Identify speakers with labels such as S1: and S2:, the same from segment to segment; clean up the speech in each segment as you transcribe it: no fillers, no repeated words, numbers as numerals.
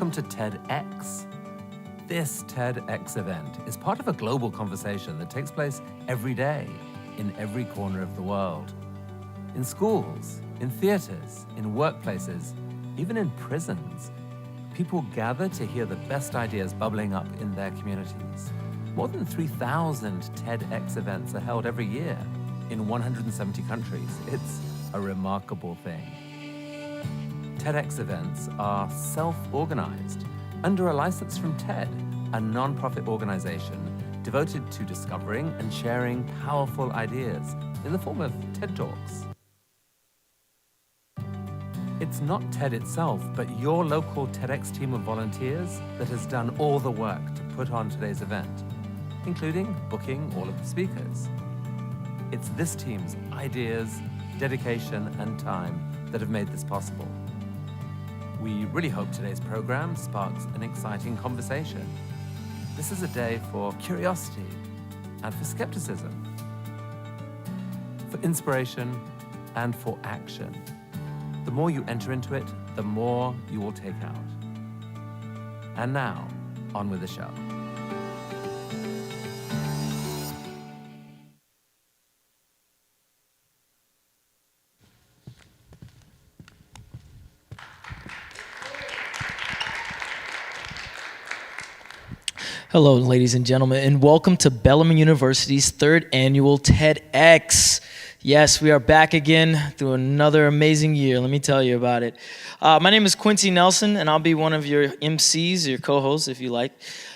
S1: Welcome to TEDx. This TEDx event is part of a global conversation that takes place every day in every corner of the world. In schools, in theaters, in workplaces, even in prisons, people gather to hear the best ideas bubbling up in their communities. More than 3,000 TEDx events are held every year in 170 countries. It's a remarkable thing. TEDx events are self-organized under a license from TED, a non-profit organization devoted to discovering and sharing powerful ideas in the form of TED Talks. It's not TED itself, but your local TEDx team of volunteers that has done all the work to put on today's event, including booking all of the speakers. It's this team's ideas, dedication, and time that have made this possible. We really hope today's program sparks an exciting conversation. This is a day for curiosity and for skepticism, for inspiration and for action. The more you enter into it, the more you will take out. And now, on with the show.
S2: Hello, ladies and gentlemen, and welcome to Bellarmine University's third annual TEDx. Yes, we are back again through another amazing year. Let me tell you about it. My name is Quincy Nelson, and I'll be one of your MCs, your co-hosts, if you like.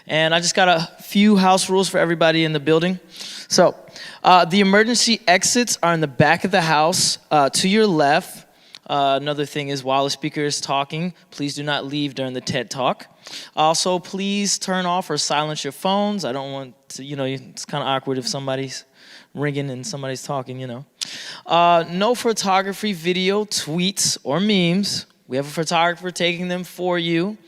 S2: And I just got a few house rules for everybody in the building. So, the emergency exits are in the back of the house to your left. Another thing is, while the speaker is talking, please do not leave during the TED Talk. Also, please turn off or silence your phones. I don't want to, it's kind of awkward if somebody's ringing and somebody's talking, No photography, video, tweets, or memes. We have a photographer taking them for you.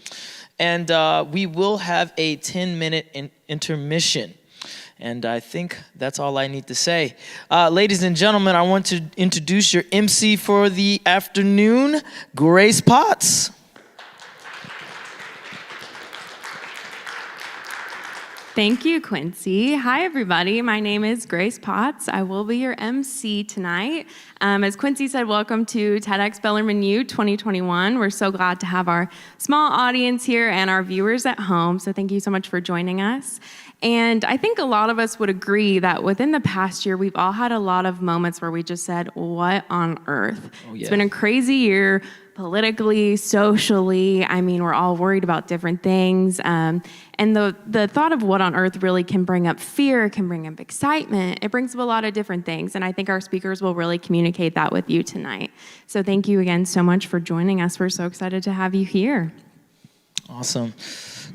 S2: And we will have a 10-minute intermission. And I think that's all I need to say. Ladies and gentlemen, I want to introduce your MC for the afternoon, Grace Potts.
S3: Thank you, Quincy. Hi, everybody. My name is Grace Potts. I will be your MC tonight. As Quincy said, welcome to TEDx BellarmineU 2021. We're so glad to have our small audience here and our viewers at home. So thank you so much for joining us. And I think a lot of us would agree that within the past year, we've all had a lot of moments where we just said, what on earth? Oh, yeah. It's been a crazy year, politically, socially. I mean, we're all worried about different things. And the thought of what on earth really can bring up fear, can bring up excitement. It brings up a lot of different things. And I think our speakers will really communicate that with you tonight. So thank you again so much for joining us. We're so excited to have you here.
S2: Awesome.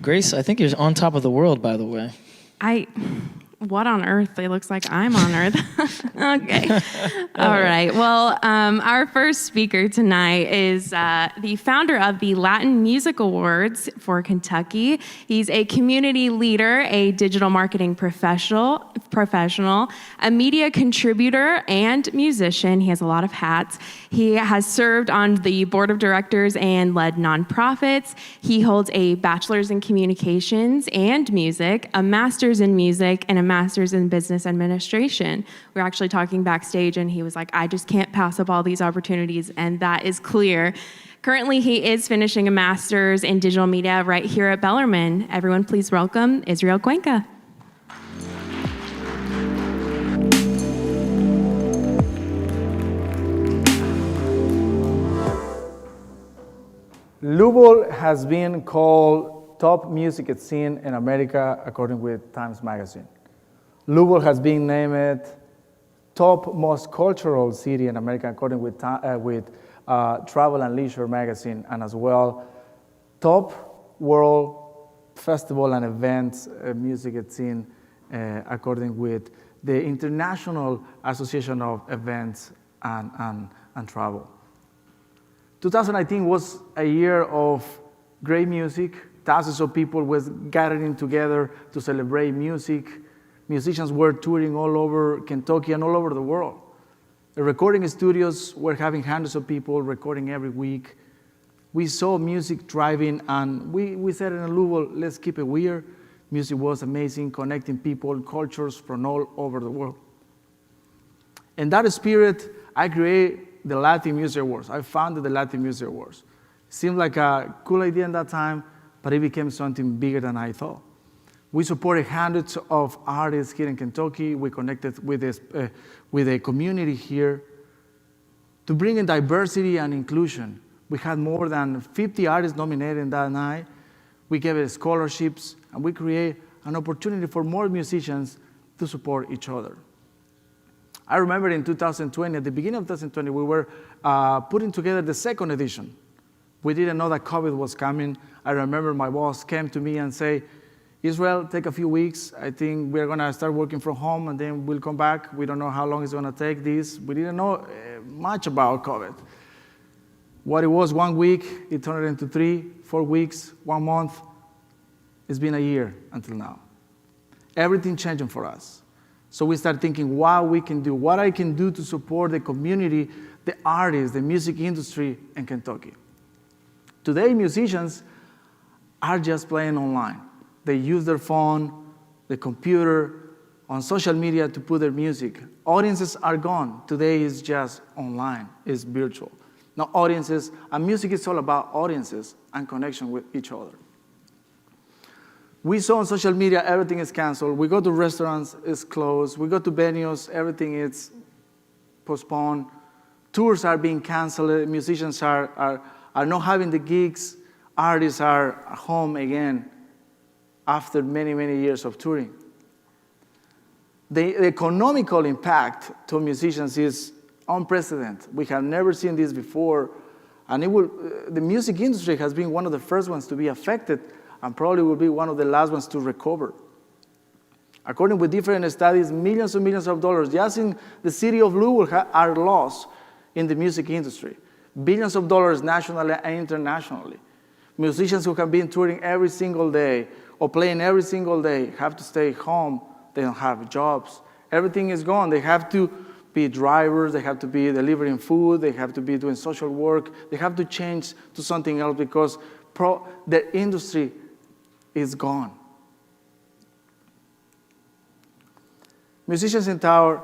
S2: Grace, I think you're on top of the world, by the way.
S3: What on earth? It looks like I'm on earth. Okay. All right. Well, our first speaker tonight is the founder of the Latin Music Awards for Kentucky. He's a community leader, a digital marketing professional, a media contributor, and musician. He has a lot of hats. He has served on the board of directors and led nonprofits. He holds a bachelor's in communications and music, a master's in music, and a master's in business administration. We were actually talking backstage, and he was like, I just can't pass up all these opportunities, and that is clear. Currently, he is finishing a master's in digital media right here at Bellarmine. Everyone, please welcome Israel Cuenca.
S4: Louisville has been called top music scene in America according with Times Magazine. Louisville has been named top most cultural city in America according with Travel and Leisure magazine, and as well top world festival and events music scene according with the International Association of Events and Travel. 2019 was a year of great music. Thousands of people were gathering together to celebrate music. Musicians were touring all over Kentucky and all over the world. The recording studios were having hundreds of people recording every week. We saw music driving, and we said in Louisville, let's keep it weird. Music was amazing, connecting people, cultures from all over the world. In that spirit, I created the Latin Music Awards. I founded the Latin Music Awards. It seemed like a cool idea at that time, but it became something bigger than I thought. We supported hundreds of artists here in Kentucky. We connected with a community here to bring in diversity and inclusion. We had more than 50 artists nominated that night. We gave it scholarships, and we created an opportunity for more musicians to support each other. I remember in 2020, at the beginning of 2020, we were putting together the second edition. We didn't know that COVID was coming. I remember my boss came to me and said, Israel, take a few weeks. I think we're going to start working from home, and then we'll come back. We don't know how long it's going to take this. We didn't know much about COVID. What it was 1 week, it turned into 3, 4 weeks, 1 month. It's been a year until now. Everything changing for us. So we started thinking what we can do, what I can do to support the community, the artists, the music industry in Kentucky. Today, musicians are just playing online. They use their phone, the computer, on social media to put their music. Audiences are gone. Today is just online, it's virtual. Now audiences, and music is all about audiences and connection with each other. We saw on social media everything is canceled. We go to restaurants, it's closed. We go to venues, everything is postponed. Tours are being canceled. Musicians are not having the gigs. Artists are home again after many, many years of touring. The economical impact to musicians is unprecedented. We have never seen this before. And the music industry has been one of the first ones to be affected and probably will be one of the last ones to recover. According with different studies, millions and millions of dollars just in the city of Louisville are lost in the music industry. Billions of dollars nationally and internationally. Musicians who have been touring every single day or playing every single day have to stay home. They don't have jobs. Everything is gone. They have to be drivers. They have to be delivering food. They have to be doing social work. They have to change to something else because the industry is gone. Musicians in general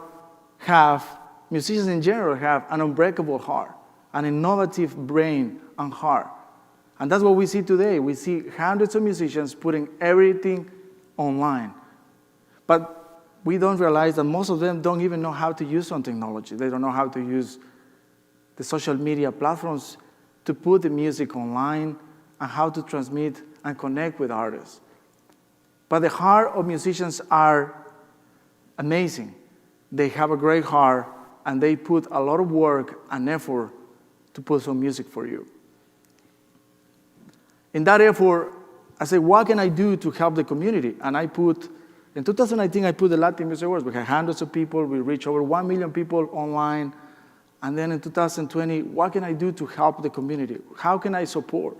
S4: have an unbreakable heart, an innovative brain and heart. And that's what we see today. We see hundreds of musicians putting everything online. But we don't realize that most of them don't even know how to use some technology. They don't know how to use the social media platforms to put the music online and how to transmit and connect with artists. But the heart of musicians are amazing. They have a great heart, and they put a lot of work and effort to put some music for you. In that effort, I said, what can I do to help the community? And in 2019, I put the Latin Music Awards. We had hundreds of people. We reached over 1 million people online. And then in 2020, what can I do to help the community? How can I support?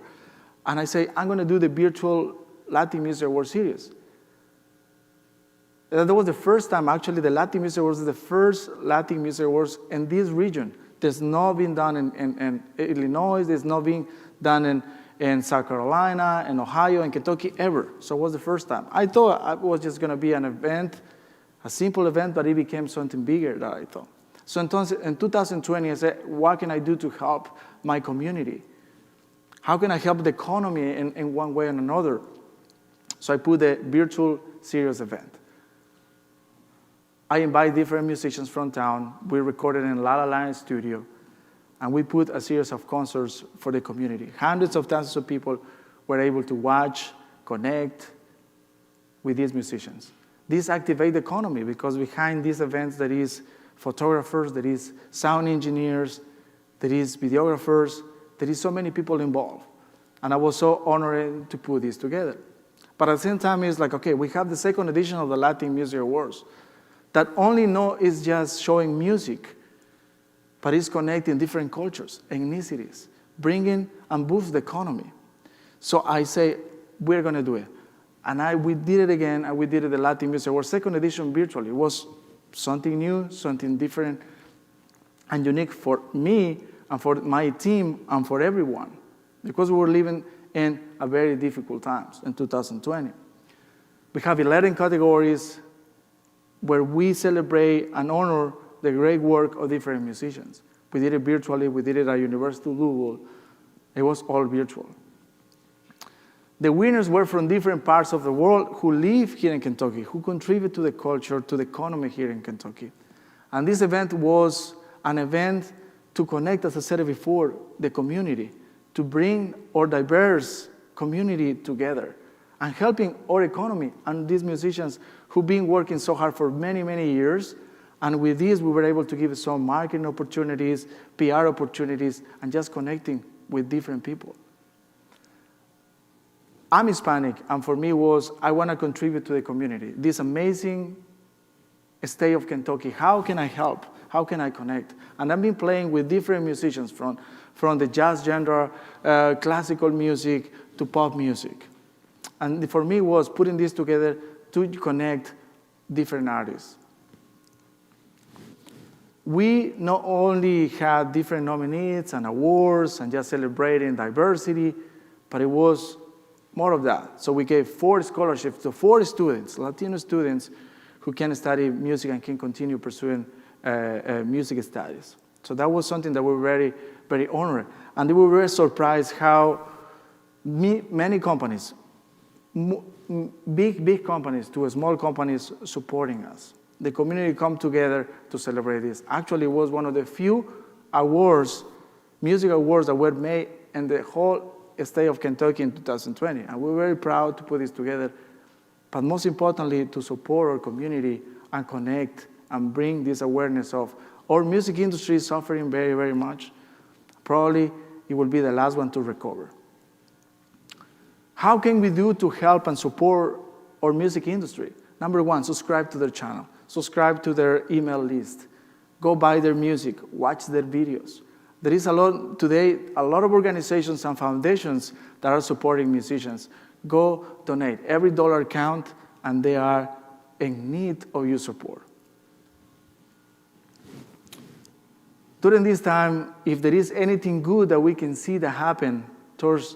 S4: And I say, I'm going to do the virtual Latin Music Awards series. That was the first time, actually, the Latin Music Awards is the first Latin Music Awards in this region. There's not been done in Illinois. There's not been done in South Carolina, in Ohio, and Kentucky ever. So it was the first time. I thought it was just going to be an event, a simple event, but it became something bigger than I thought. So in 2020, I said, what can I do to help my community? How can I help the economy in one way or another? So I put the virtual series event. I invite different musicians from town. We recorded in La La Land studio. And we put a series of concerts for the community. Hundreds of thousands of people were able to watch, connect with these musicians. This activates the economy because behind these events there is photographers, there is sound engineers, there is videographers, there is so many people involved. And I was so honored to put this together. But at the same time, it's like, okay, we have the second edition of the Latin Music Awards that only is just showing music, but it's connecting different cultures, ethnicities, bringing and boost the economy. So I say, we're going to do it. And we did it again, and we did it the Latin Music Awards, second edition virtually. It was something new, something different, and unique for me, and for my team, and for everyone. because we were living in a very difficult times in 2020. We have 11 categories where we celebrate and honor the great work of different musicians. We did it virtually, we did it at University of Louisville. It was all virtual. The winners were from different parts of the world who live here in Kentucky, who contribute to the culture, to the economy here in Kentucky. And this event was an event to connect, as I said before, the community, to bring our diverse community together and helping our economy and these musicians who've been working so hard for many, many years. And with this, we were able to give some marketing opportunities, PR opportunities, and just connecting with different people. I'm Hispanic, and for me I want to contribute to the community. This amazing state of Kentucky, how can I help? How can I connect? And I've been playing with different musicians from the jazz genre, classical music, to pop music. And for me was putting this together to connect different artists. We not only had different nominees and awards and just celebrating diversity, but it was more of that. So we gave 4 scholarships to 4 students, Latino students, who can study music and can continue pursuing music studies. So that was something that we were very, very honored. And we were very surprised how many companies, big companies to small companies supporting us. The community come together to celebrate this. Actually, it was one of the few awards, music awards that were made in the whole state of Kentucky in 2020. And we're very proud to put this together, but most importantly, to support our community and connect and bring this awareness of our music industry is suffering very, very much. Probably it will be the last one to recover. How can we do to help and support our music industry? Number 1, subscribe to their channel. Subscribe to their email list. Go buy their music. Watch their videos. There is today a lot of organizations and foundations that are supporting musicians. Go donate. Every dollar counts, and they are in need of your support. During this time, if there is anything good that we can see that happen towards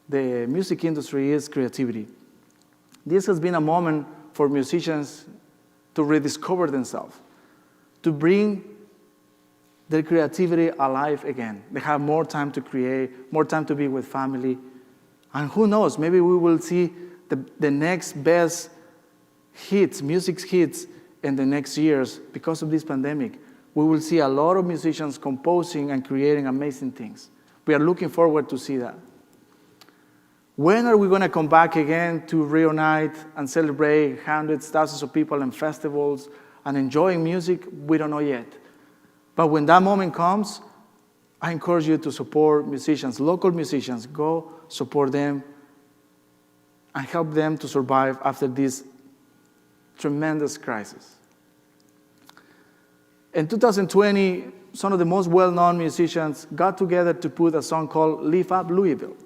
S4: the music industry, is creativity. This has been a moment for musicians to rediscover themselves, to bring their creativity alive again. They have more time to create, more time to be with family. And who knows, maybe we will see the next best hits, music hits in the next years because of this pandemic. We will see a lot of musicians composing and creating amazing things. We are looking forward to see that. When are we going to come back again to reunite and celebrate hundreds, thousands of people in festivals and enjoying music? We don't know yet. But when that moment comes, I encourage you to support musicians, local musicians. Go support them and help them to survive after this tremendous crisis. In 2020, some of the most well-known musicians got together to put a song called Lift Up Louisville.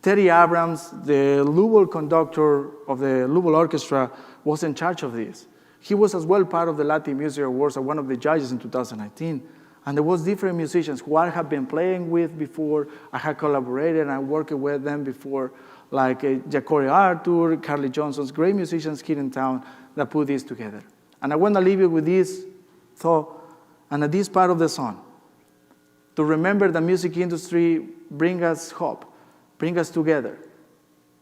S4: Teddy Abrams, the Louisville conductor of the Louisville Orchestra, was in charge of this. He was as well part of the Latin Music Awards as one of the judges in 2019. And there was different musicians who I have been playing with before. I had collaborated and I worked with them before, like Ja'Cory Arthur, Carly Johnson's great musicians here in town that put this together. And I want to leave you with this thought and at this part of the song, to remember the music industry bring us hope, bring us together,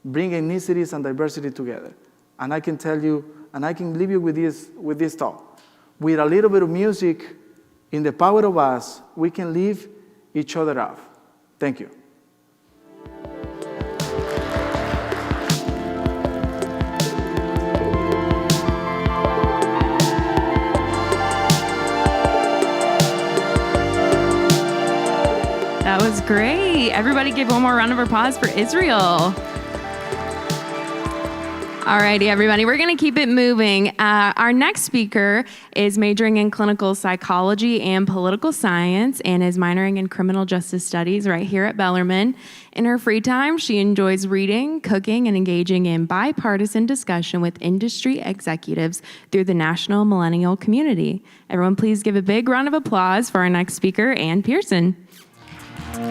S4: bring ethnicities and diversity together. And I can tell you, and I can leave you with this thought. With a little bit of music, in the power of us, we can lift each other up. Thank you.
S3: That was great. Everybody give one more round of applause for Israel. Alrighty, everybody, we're going to keep it moving. Our next speaker is majoring in clinical psychology and political science and is minoring in criminal justice studies right here at Bellarmine. In her free time, she enjoys reading, cooking, and engaging in bipartisan discussion with industry executives through the national millennial community. Everyone, please give a big round of applause for our next speaker, Ann Pearson.
S5: On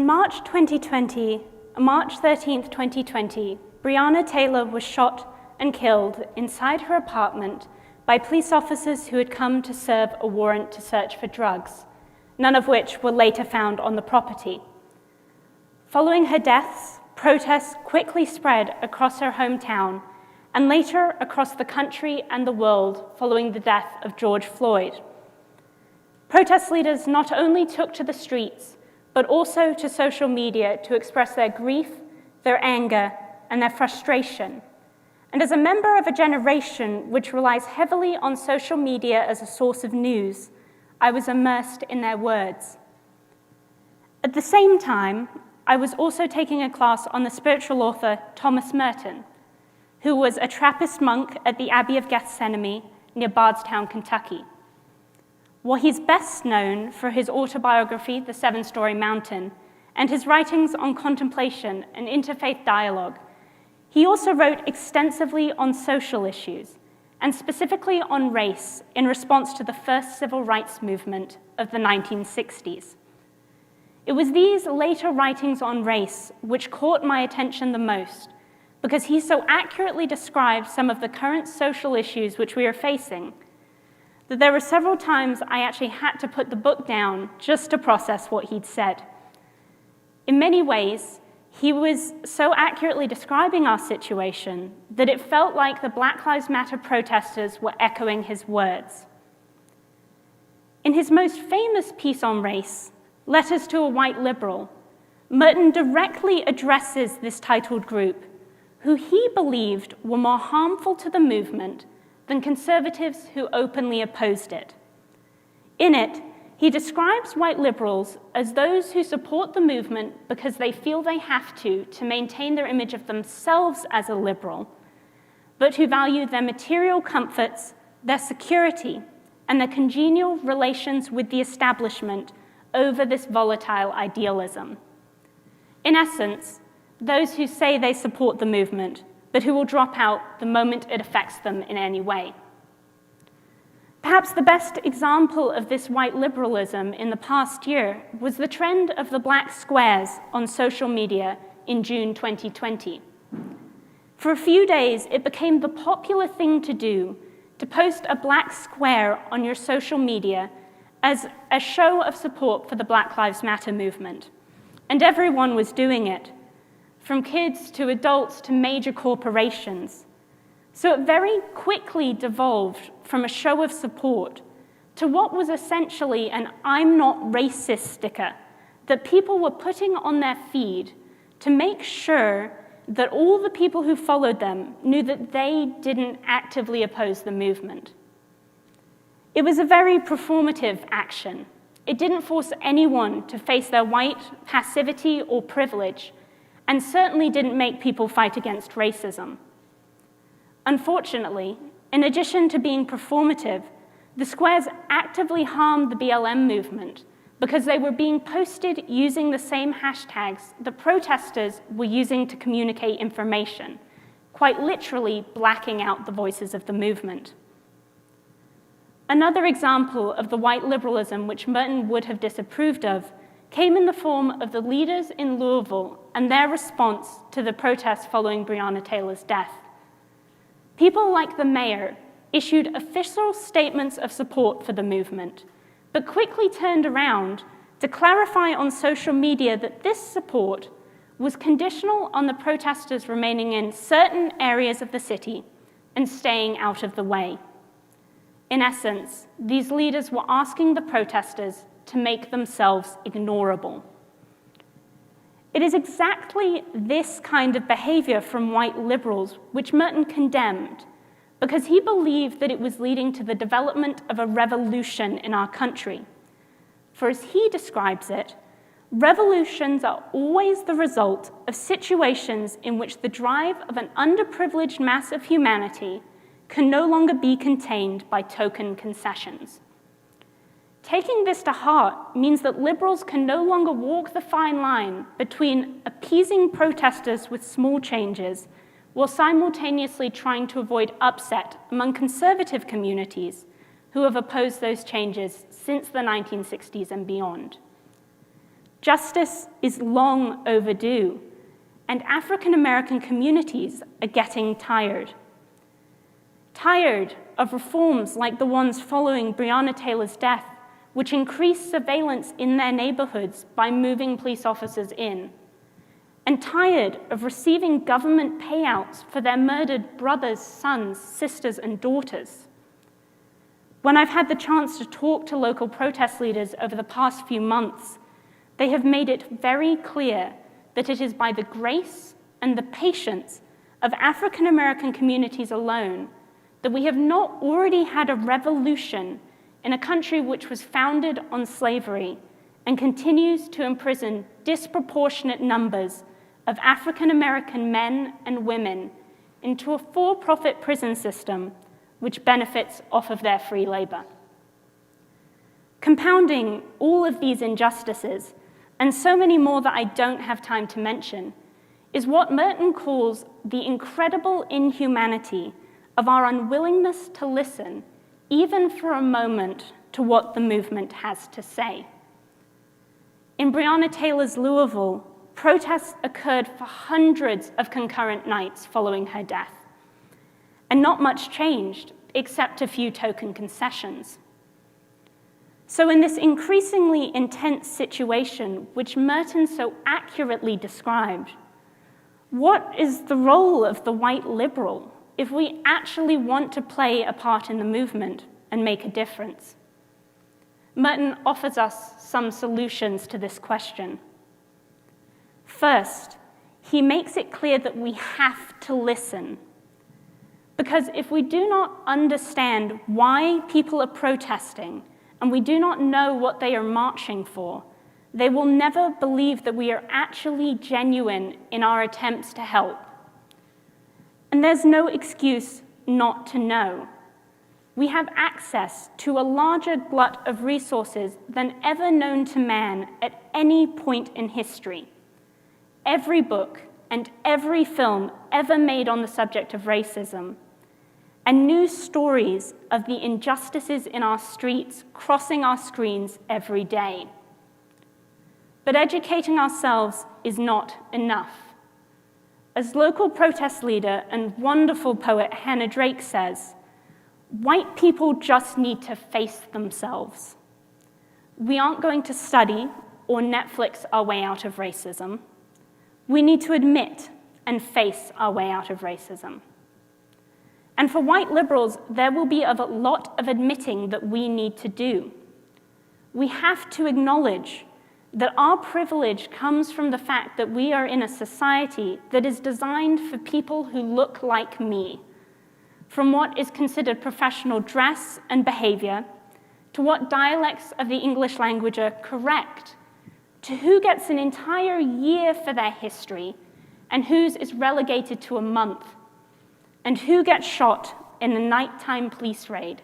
S5: March 13th, 2020, Breonna Taylor was shot and killed inside her apartment by police officers who had come to serve a warrant to search for drugs, none of which were later found on the property. Following her deaths, protests quickly spread across her hometown and later across the country and the world following the death of George Floyd. Protest leaders not only took to the streets, but also to social media to express their grief, their anger, and their frustration. And as a member of a generation which relies heavily on social media as a source of news, I was immersed in their words. At the same time, I was also taking a class on the spiritual author Thomas Merton, who was a Trappist monk at the Abbey of Gethsemane near Bardstown, Kentucky. While he's best known for his autobiography, The Seven-Story Mountain, and his writings on contemplation and interfaith dialogue, he also wrote extensively on social issues, and specifically on race in response to the first civil rights movement of the 1960s. It was these later writings on race which caught my attention the most, because he so accurately described some of the current social issues which we are facing, that there were several times I actually had to put the book down just to process what he'd said. In many ways, he was so accurately describing our situation that it felt like the Black Lives Matter protesters were echoing his words. In his most famous piece on race, Letters to a White Liberal, Merton directly addresses this titled group, who he believed were more harmful to the movement than conservatives who openly opposed it. In it, he describes white liberals as those who support the movement because they feel they have to maintain their image of themselves as a liberal, but who value their material comforts, their security, and their congenial relations with the establishment over this volatile idealism. In essence, those who say they support the movement, but who will drop out the moment it affects them in any way. Perhaps the best example of this white liberalism in the past year was the trend of the black squares on social media in June 2020. For a few days, it became the popular thing to do to post a black square on your social media as a show of support for the Black Lives Matter movement. And everyone was doing it, from kids to adults to major corporations. So it very quickly devolved from a show of support to what was essentially an "I'm not racist" sticker that people were putting on their feed to make sure that all the people who followed them knew that they didn't actively oppose the movement. It was a very performative action. It didn't force anyone to face their white passivity or privilege, and certainly didn't make people fight against racism. Unfortunately, in addition to being performative, the squares actively harmed the BLM movement because they were being posted using the same hashtags the protesters were using to communicate information, quite literally blacking out the voices of the movement. Another example of the white liberalism which Merton would have disapproved of came in the form of the leaders in Louisville and their response to the protests following Breonna Taylor's death. People like the mayor issued official statements of support for the movement, but quickly turned around to clarify on social media that this support was conditional on the protesters remaining in certain areas of the city and staying out of the way. In essence, these leaders were asking the protesters to make themselves ignorable. It is exactly this kind of behavior from white liberals which Merton condemned, because he believed that it was leading to the development of a revolution in our country. For as he describes it, revolutions are always the result of situations in which the drive of an underprivileged mass of humanity can no longer be contained by token concessions. Taking this to heart means that liberals can no longer walk the fine line between appeasing protesters with small changes while simultaneously trying to avoid upset among conservative communities who have opposed those changes since the 1960s and beyond. Justice is long overdue, and African American communities are getting tired. Tired of reforms like the ones following Breonna Taylor's death, which increased surveillance in their neighborhoods by moving police officers in, and tired of receiving government payouts for their murdered brothers, sons, sisters, and daughters. When I've had the chance to talk to local protest leaders over the past few months, they have made it very clear that it is by the grace and the patience of African American communities alone that we have not already had a revolution in a country which was founded on slavery and continues to imprison disproportionate numbers of African American men and women into a for-profit prison system which benefits off of their free labor. Compounding all of these injustices, and so many more that I don't have time to mention, is what Merton calls the incredible inhumanity of our unwillingness to listen, even for a moment, to what the movement has to say. In Breonna Taylor's Louisville, protests occurred for hundreds of concurrent nights following her death, and not much changed except a few token concessions. So in this increasingly intense situation, which Merton so accurately described, what is the role of the white liberal if we actually want to play a part in the movement and make a difference? Merton offers us some solutions to this question. First, he makes it clear that we have to listen. Because if we do not understand why people are protesting, and we do not know what they are marching for, they will never believe that we are actually genuine in our attempts to help. And there's no excuse not to know. We have access to a larger glut of resources than ever known to man at any point in history. Every book and every film ever made on the subject of racism, and new stories of the injustices in our streets crossing our screens every day. But educating ourselves is not enough. As local protest leader and wonderful poet Hannah Drake says, white people just need to face themselves. We aren't going to study or Netflix our way out of racism. We need to admit and face our way out of racism. And for white liberals, there will be a lot of admitting that we need to do. We have to acknowledge that our privilege comes from the fact that we are in a society that is designed for people who look like me, from what is considered professional dress and behavior, to what dialects of the English language are correct, to who gets an entire year for their history and whose is relegated to a month, and who gets shot in a nighttime police raid,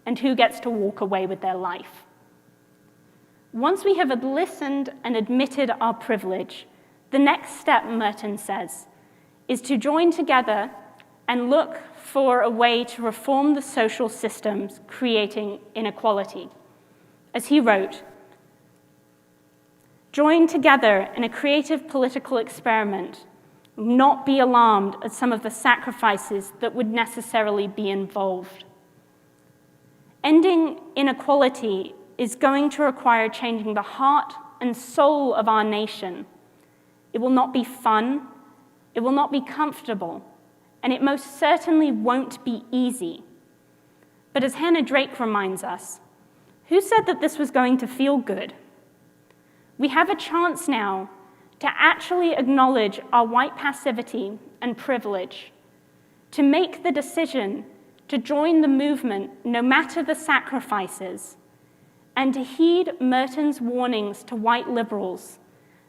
S5: and who gets to walk away with their life. Once we have listened and admitted our privilege, the next step, Merton says, is to join together and look for a way to reform the social systems creating inequality. As he wrote, join together in a creative political experiment, not be alarmed at some of the sacrifices that would necessarily be involved. Ending inequality is going to require changing the heart and soul of our nation. It will not be fun, it will not be comfortable, and it most certainly won't be easy. But as Hannah Drake reminds us, who said that this was going to feel good? We have a chance now to actually acknowledge our white passivity and privilege, to make the decision to join the movement no matter the sacrifices, and to heed Merton's warnings to white liberals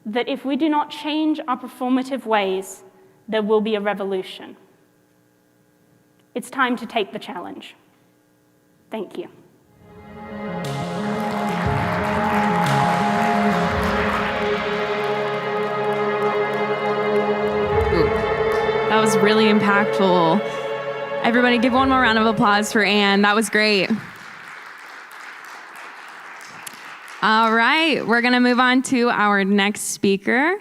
S5: that if we do not change our performative ways, there will be a revolution. It's time to take the challenge. Thank you.
S3: That was really impactful. Everybody give one more round of applause for Anne. That was great. All right, we're gonna move on to our next speaker.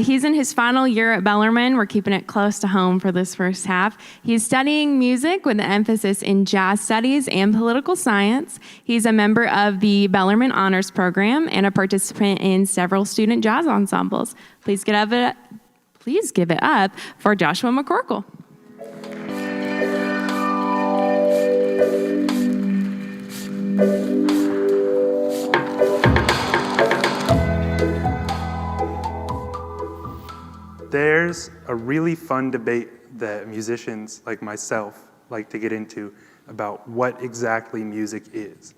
S3: He's in his final year at Bellarmine. We're keeping it close to home for this first half. He's studying music with an emphasis in jazz studies and political science. He's a member of the Bellarmine Honors Program and a participant in several student jazz ensembles. Please give it up for Joshua McCorkle.
S6: There's a really fun debate that musicians like myself like to get into about what exactly music is.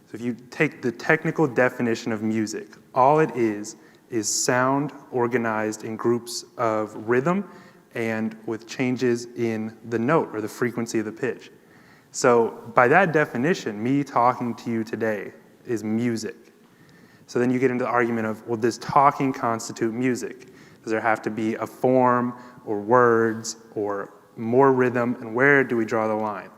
S6: So if you take the technical definition of music, all it is sound organized in groups of rhythm and with changes in the note or the frequency of the pitch. So by that definition, me talking to you today is music. So then you get into the argument of, well, does talking constitute music? Does there have to be a form or words or more rhythm, and where do we draw the line?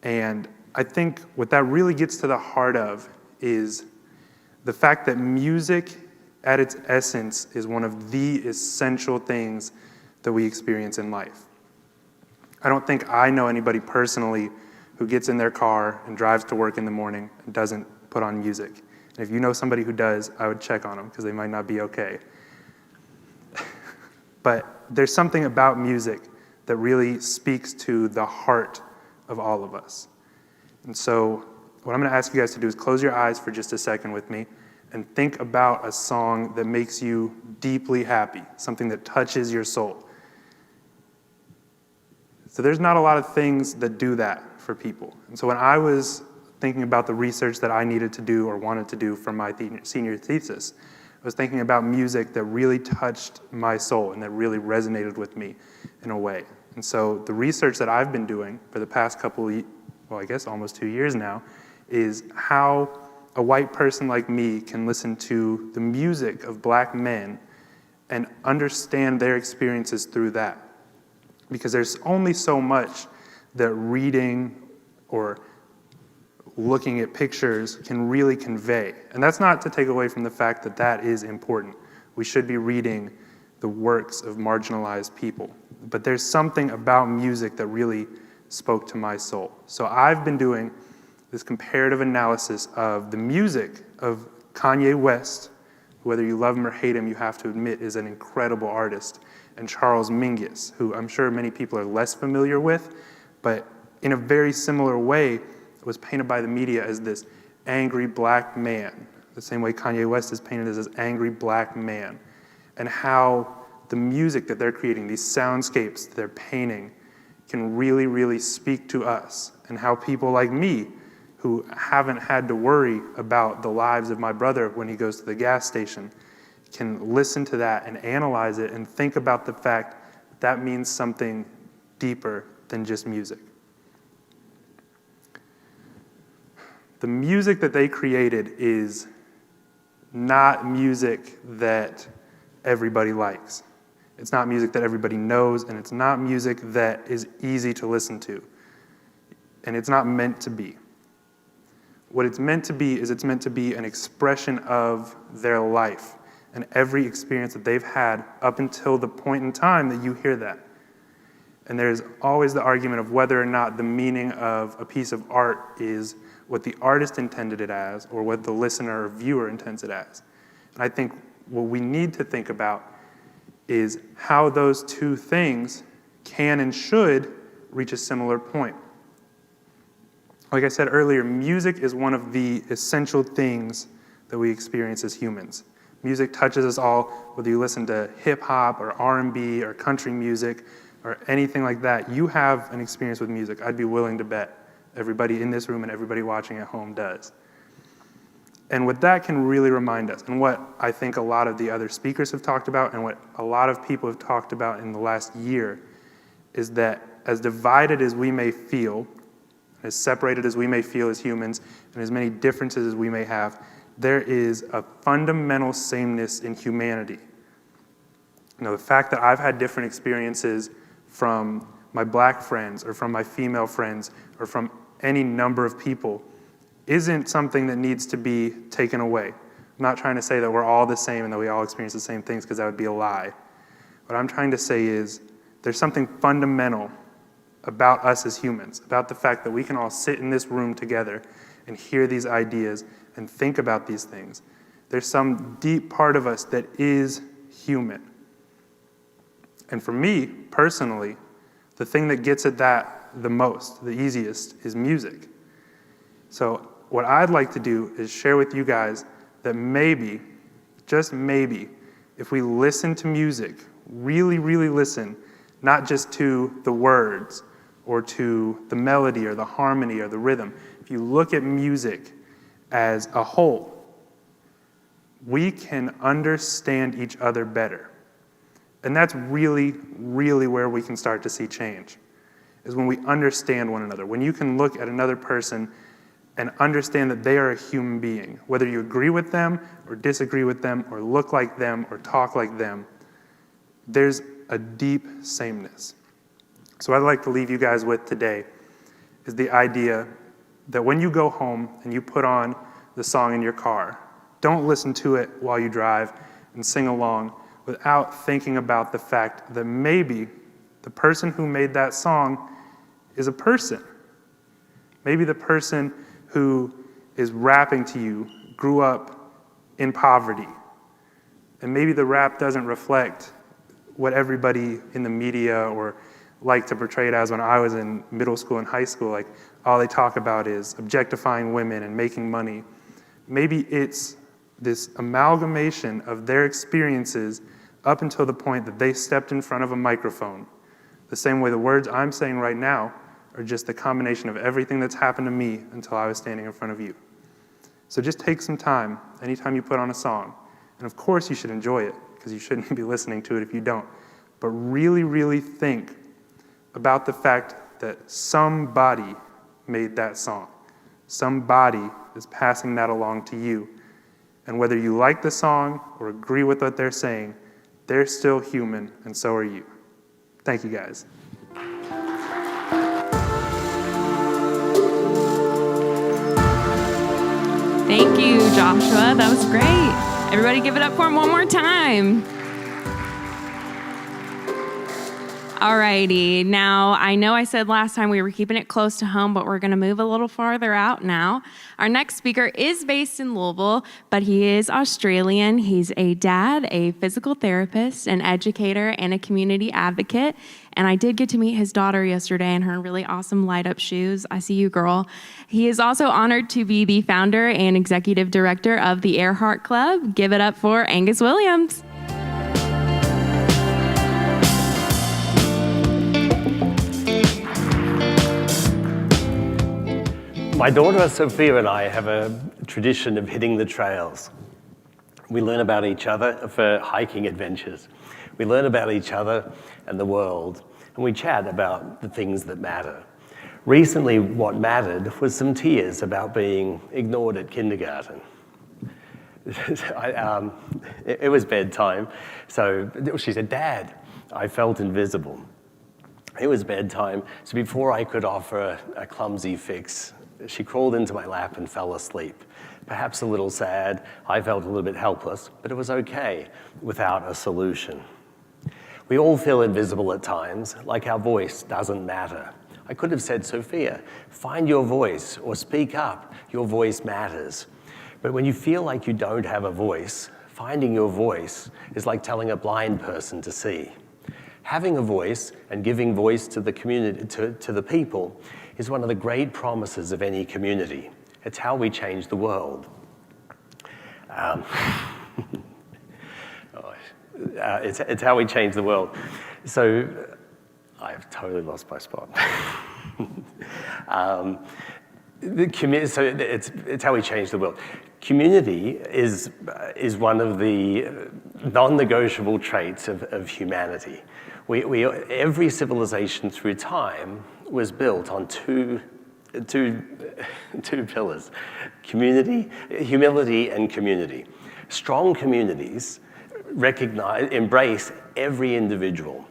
S6: And I think what that really gets to the heart of is the fact that music at its essence is one of the essential things that we experience in life. I don't think I know anybody personally who gets in their car and drives to work in the morning and doesn't put on music. And if you know somebody who does, I would check on them because they might not be okay. But there's something about music that really speaks to the heart of all of us. And so what I'm going to ask you guys to do is close your eyes for just a second with me and think about a song that makes you deeply happy, something that touches your soul. So there's not a lot of things that do that for people. And so when I was thinking about the research that I needed to do or wanted to do for my senior thesis, I was thinking about music that really touched my soul and that really resonated with me in a way. And so the research that I've been doing for the past I guess almost 2 years now, is how a white person like me can listen to the music of black men and understand their experiences through that. Because there's only so much that reading or looking at pictures can really convey. And that's not to take away from the fact that that is important. We should be reading the works of marginalized people. But there's something about music that really spoke to my soul. So I've been doing this comparative analysis of the music of Kanye West, who, whether you love him or hate him, you have to admit is an incredible artist, and Charles Mingus, who I'm sure many people are less familiar with, but in a very similar way, was painted by the media as this angry black man, the same way Kanye West is painted as this angry black man, and how the music that they're creating, these soundscapes that they're painting, can really, really speak to us, and how people like me, who haven't had to worry about the lives of my brother when he goes to the gas station, can listen to that and analyze it and think about the fact that means something deeper than just music. The music that they created is not music that everybody likes. It's not music that everybody knows, and it's not music that is easy to listen to. And it's not meant to be. What it's meant to be is it's meant to be an expression of their life and every experience that they've had up until the point in time that you hear that. And there's always the argument of whether or not the meaning of a piece of art is what the artist intended it as or what the listener or viewer intends it as. And I think what we need to think about is how those two things can and should reach a similar point. Like I said earlier, music is one of the essential things that we experience as humans. Music touches us all, whether you listen to hip-hop or R&B or country music or anything like that. You have an experience with music. I'd be willing to bet everybody in this room and everybody watching at home does. And what that can really remind us, and what I think a lot of the other speakers have talked about, and what a lot of people have talked about in the last year, is that as divided as we may feel, as separated as we may feel as humans, and as many differences as we may have, there is a fundamental sameness in humanity. The fact that I've had different experiences from my black friends or from my female friends or from any number of people isn't something that needs to be taken away. I'm not trying to say that we're all the same and that we all experience the same things, because that would be a lie. What I'm trying to say is there's something fundamental about us as humans, about the fact that we can all sit in this room together and hear these ideas and think about these things. There's some deep part of us that is human. And for me, personally, the thing that gets at that the most, the easiest, is music. So what I'd like to do is share with you guys that maybe, just maybe, if we listen to music, really, really listen, not just to the words or to the melody or the harmony or the rhythm, if you look at music as a whole, we can understand each other better. And that's really, really where we can start to see change, is when we understand one another. When you can look at another person and understand that they are a human being, whether you agree with them or disagree with them or look like them or talk like them, there's a deep sameness. So what I'd like to leave you guys with today is the idea that when you go home and you put on the song in your car, don't listen to it while you drive and sing along without thinking about the fact that maybe the person who made that song is a person. Maybe the person who is rapping to you grew up in poverty. And maybe the rap doesn't reflect what everybody in the media or like to portray it as when I was in middle school and high school. Like, all they talk about is objectifying women and making money. Maybe it's this amalgamation of their experiences up until the point that they stepped in front of a microphone. The same way the words I'm saying right now are just the combination of everything that's happened to me until I was standing in front of you. So just take some time anytime you put on a song. And of course you should enjoy it, because you shouldn't be listening to it if you don't. But really, really think about the fact that somebody made that song. Somebody is passing that along to you. And whether you like the song or agree with what they're saying, they're still human, and so are you. Thank you, guys.
S3: Thank you, Joshua. That was great. Everybody give it up for him one more time. Alrighty, now I know I said last time we were keeping it close to home, but we're gonna move a little farther out now. Our next speaker is based in Louisville, but he is Australian. He's a dad, a physical therapist, an educator, and a community advocate. And I did get to meet his daughter yesterday in her really awesome light-up shoes. I see you, girl. He is also honored to be the founder and executive director of the Earhart Club. Give it up for Angus Williams.
S7: My daughter Sophia and I have a tradition of hitting the trails. We learn about each other for hiking adventures. We learn about each other and the world, and we chat about the things that matter. Recently, what mattered was some tears about being ignored at kindergarten. It was bedtime, so she said, "Dad, I felt invisible." It was bedtime, so before I could offer a clumsy fix, she crawled into my lap and fell asleep. Perhaps a little sad. I felt a little bit helpless, but it was okay without a solution. We all feel invisible at times, like our voice doesn't matter. I could have said, "Sophia, find your voice," or "Speak up, your voice matters." But when you feel like you don't have a voice, finding your voice is like telling a blind person to see. Having a voice and giving voice to the community, to the people, is one of the great promises of any community. It's how we change the world. It's how we change the world. So I've totally lost my spot. So it's how we change the world. Community is one of the non-negotiable traits of humanity. Every civilization through time was built on two pillars: community, humility, and community. Strong communities embrace every individual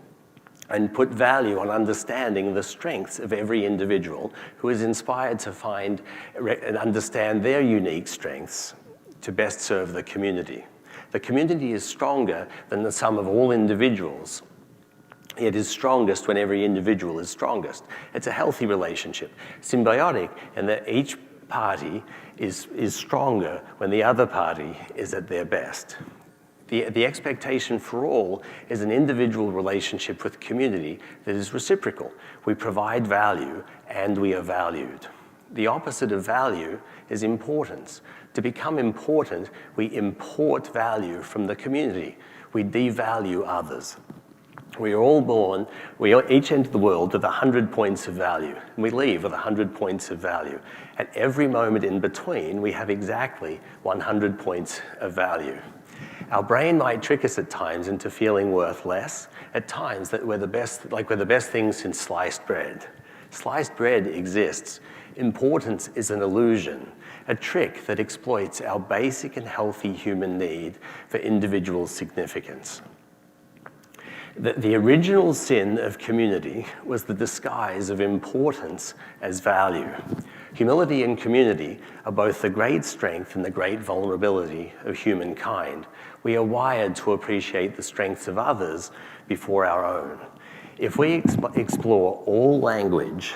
S7: and put value on understanding the strengths of every individual who is inspired to find and understand their unique strengths to best serve the community. The community is stronger than the sum of all individuals. It is strongest when every individual is strongest. It's a healthy relationship, symbiotic, and that each party is stronger when the other party is at their best. The expectation for all is an individual relationship with community that is reciprocal. We provide value and we are valued. The opposite of value is importance. To become important, we import value from the community. We devalue others. We are all born, we each enter the world with 100 points of value, and we leave with 100 points of value. At every moment in between, we have exactly 100 points of value. Our brain might trick us at times into feeling worth less, at times that we're the best things since sliced bread. Sliced bread exists. Importance is an illusion, a trick that exploits our basic and healthy human need for individual significance. The original sin of community was the disguise of importance as value. Humility and community are both the great strength and the great vulnerability of humankind. We are wired to appreciate the strengths of others before our own. If we explore all language,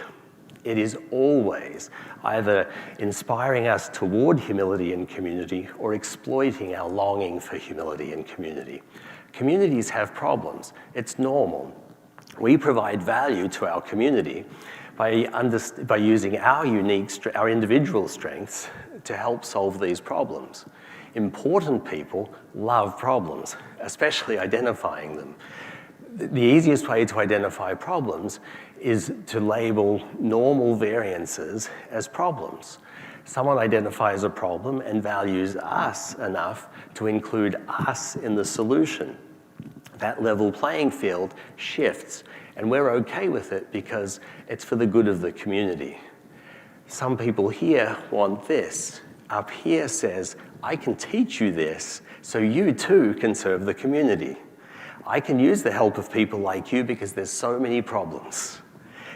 S7: it is always either inspiring us toward humility and community or exploiting our longing for humility and community. Communities have problems. It's normal. We provide value to our community by using our individual strengths to help solve these problems. Important people love problems, especially identifying them. The easiest way to identify problems is to label normal variances as problems. Someone identifies a problem and values us enough to include us in the solution. That level playing field shifts, and we're okay with it because it's for the good of the community. Some people here want this. Up here says, I can teach you this so you too can serve the community. I can use the help of people like you because there's so many problems.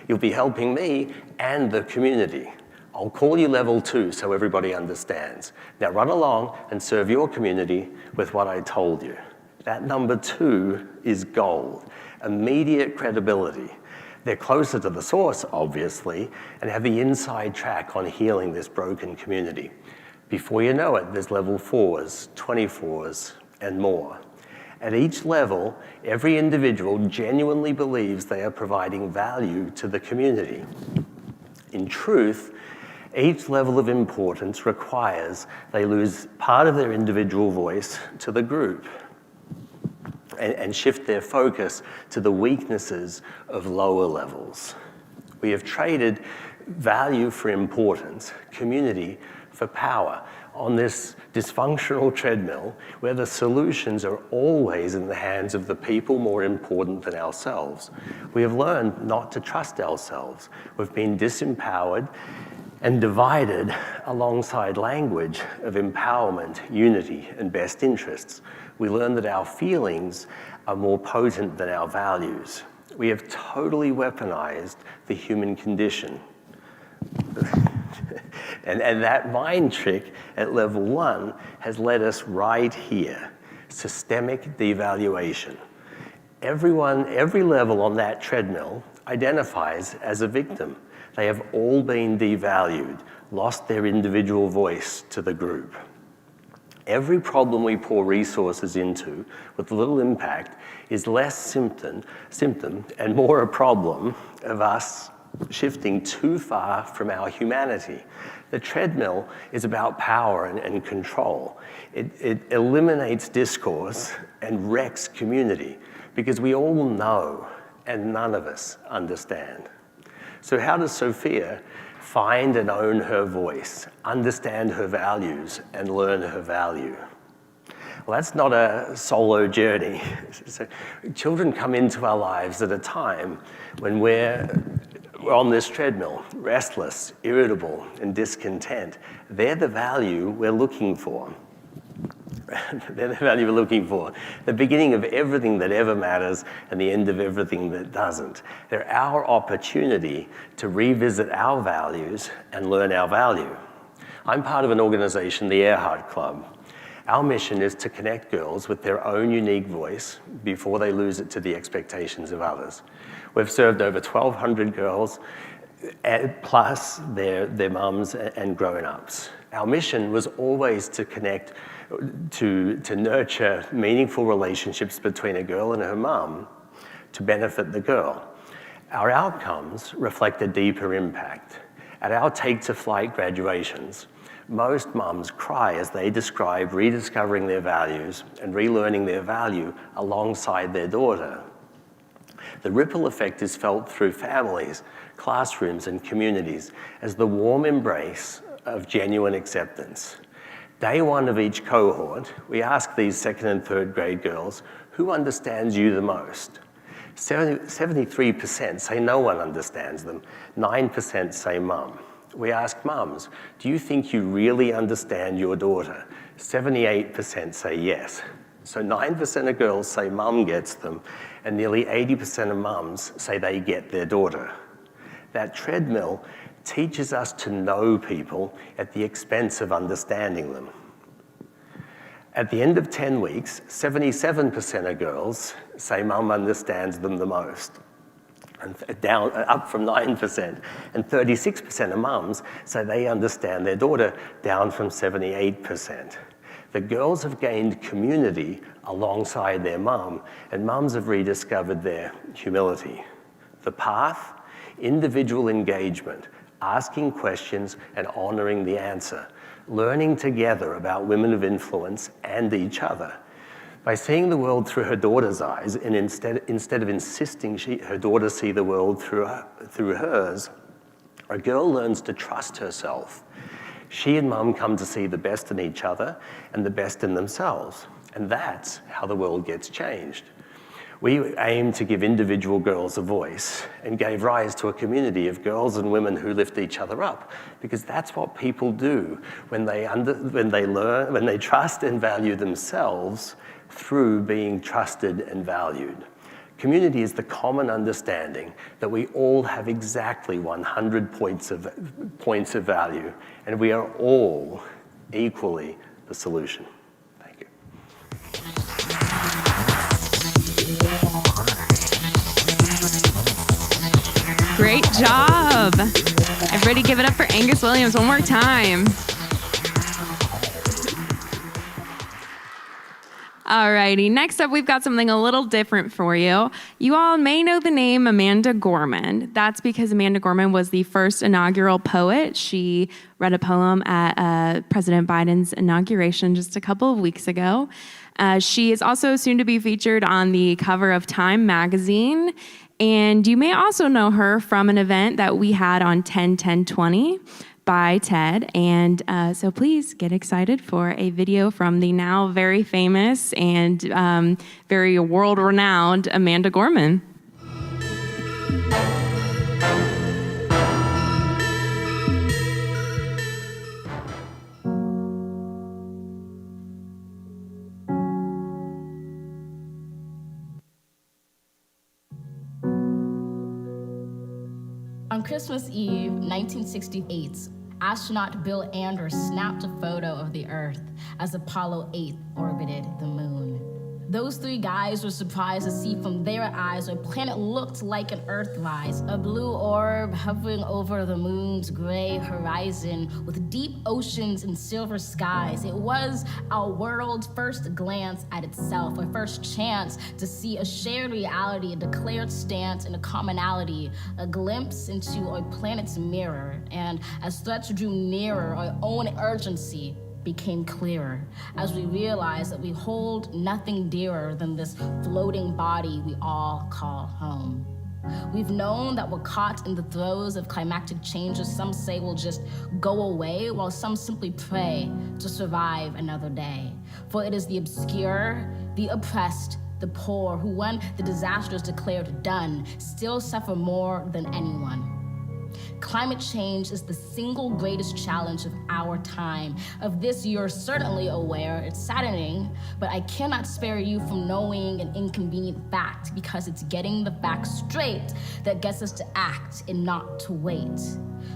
S7: You'll be helping me and the community. I'll call you level 2 so everybody understands. Now run along and serve your community with what I told you. That number 2 is gold, immediate credibility. They're closer to the source, obviously, and have the inside track on healing this broken community. Before you know it, there's level 4s, 24s, and more. At each level, every individual genuinely believes they are providing value to the community. In truth, each level of importance requires they lose part of their individual voice to the group and shift their focus to the weaknesses of lower levels. We have traded value for importance, community for power, on this dysfunctional treadmill where the solutions are always in the hands of the people more important than ourselves. We have learned not to trust ourselves. We've been disempowered and divided alongside language of empowerment, unity, and best interests. We learn that our feelings are more potent than our values. We have totally weaponized the human condition. And that mind trick at level 1 has led us right here, systemic devaluation. Every level on that treadmill identifies as a victim. They have all been devalued, lost their individual voice to the group. Every problem we pour resources into with little impact is less symptom and more a problem of us shifting too far from our humanity. The treadmill is about power and control. It eliminates discourse and wrecks community because we all know and none of us understand. So how does Sophia find and own her voice, understand her values, and learn her value? Well, that's not a solo journey. So children come into our lives at a time when we're on this treadmill, restless, irritable, and discontent. They're the value we're looking for. They're the value we're looking for. The beginning of everything that ever matters and the end of everything that doesn't. They're our opportunity to revisit our values and learn our value. I'm part of an organization, the Earhart Club. Our mission is to connect girls with their own unique voice before they lose it to the expectations of others. We've served over 1,200 girls, plus their mums and grown-ups. Our mission was always to connect, to nurture meaningful relationships between a girl and her mum to benefit the girl. Our outcomes reflect a deeper impact. At our Take to Flight graduations, most mums cry as they describe rediscovering their values and relearning their value alongside their daughter. The ripple effect is felt through families, classrooms, and communities as the warm embrace of genuine acceptance. Day one of each cohort, we ask these second and third grade girls, who understands you the most? 73% say no one understands them. 9% say mum. We ask mums, do you think you really understand your daughter? 78% say yes. So 9% of girls say mum gets them, and nearly 80% of mums say they get their daughter. That treadmill teaches us to know people at the expense of understanding them. At the end of 10 weeks, 77% of girls say mum understands them the most, and up from 9%. And 36% of mums say they understand their daughter, down from 78%. The girls have gained community alongside their mum, and mums have rediscovered their humility. The path, individual engagement, asking questions and honoring the answer, learning together about women of influence and each other. By seeing the world through her daughter's eyes, and instead of insisting her daughter see the world through hers, a girl learns to trust herself. She and mum come to see the best in each other and the best in themselves. And that's how the world gets changed. We aim to give individual girls a voice and gave rise to a community of girls and women who lift each other up, because that's what people do when they trust and value themselves through being trusted and valued. Community is the common understanding that we all have exactly 100 points of value, and we are all equally the solution. Thank you.
S3: Great job. Everybody give it up for Angus Williams one more time. Alrighty, next up we've got something a little different for you. You all may know the name Amanda Gorman. That's because Amanda Gorman was the first inaugural poet. She read a poem at President Biden's inauguration just a couple of weeks ago. She is also soon to be featured on the cover of Time magazine. And you may also know her from an event that we had on 10/10/20 by TED. And so please get excited for a video from the now very famous and very world-renowned Amanda Gorman.
S8: On Christmas Eve, 1968, astronaut Bill Anders snapped a photo of the Earth as Apollo 8 orbited the moon. Those three guys were surprised to see from their eyes what a planet looked like an Earthrise, a blue orb hovering over the moon's gray horizon with deep oceans and silver skies. It was our world's first glance at itself, a first chance to see a shared reality, a declared stance, and a commonality, a glimpse into our planet's mirror. And as threats drew nearer, our own urgency became clearer as we realized that we hold nothing dearer than this floating body we all call home. We've known that we're caught in the throes of climactic changes some say will just go away, while some simply pray to survive another day. For it is the obscure, the oppressed, the poor who, when the disaster is declared done, still suffer more than anyone. Climate change is the single greatest challenge of our time. Of this, you're certainly aware. It's saddening, but I cannot spare you from knowing an inconvenient fact, because it's getting the facts straight that gets us to act and not to wait.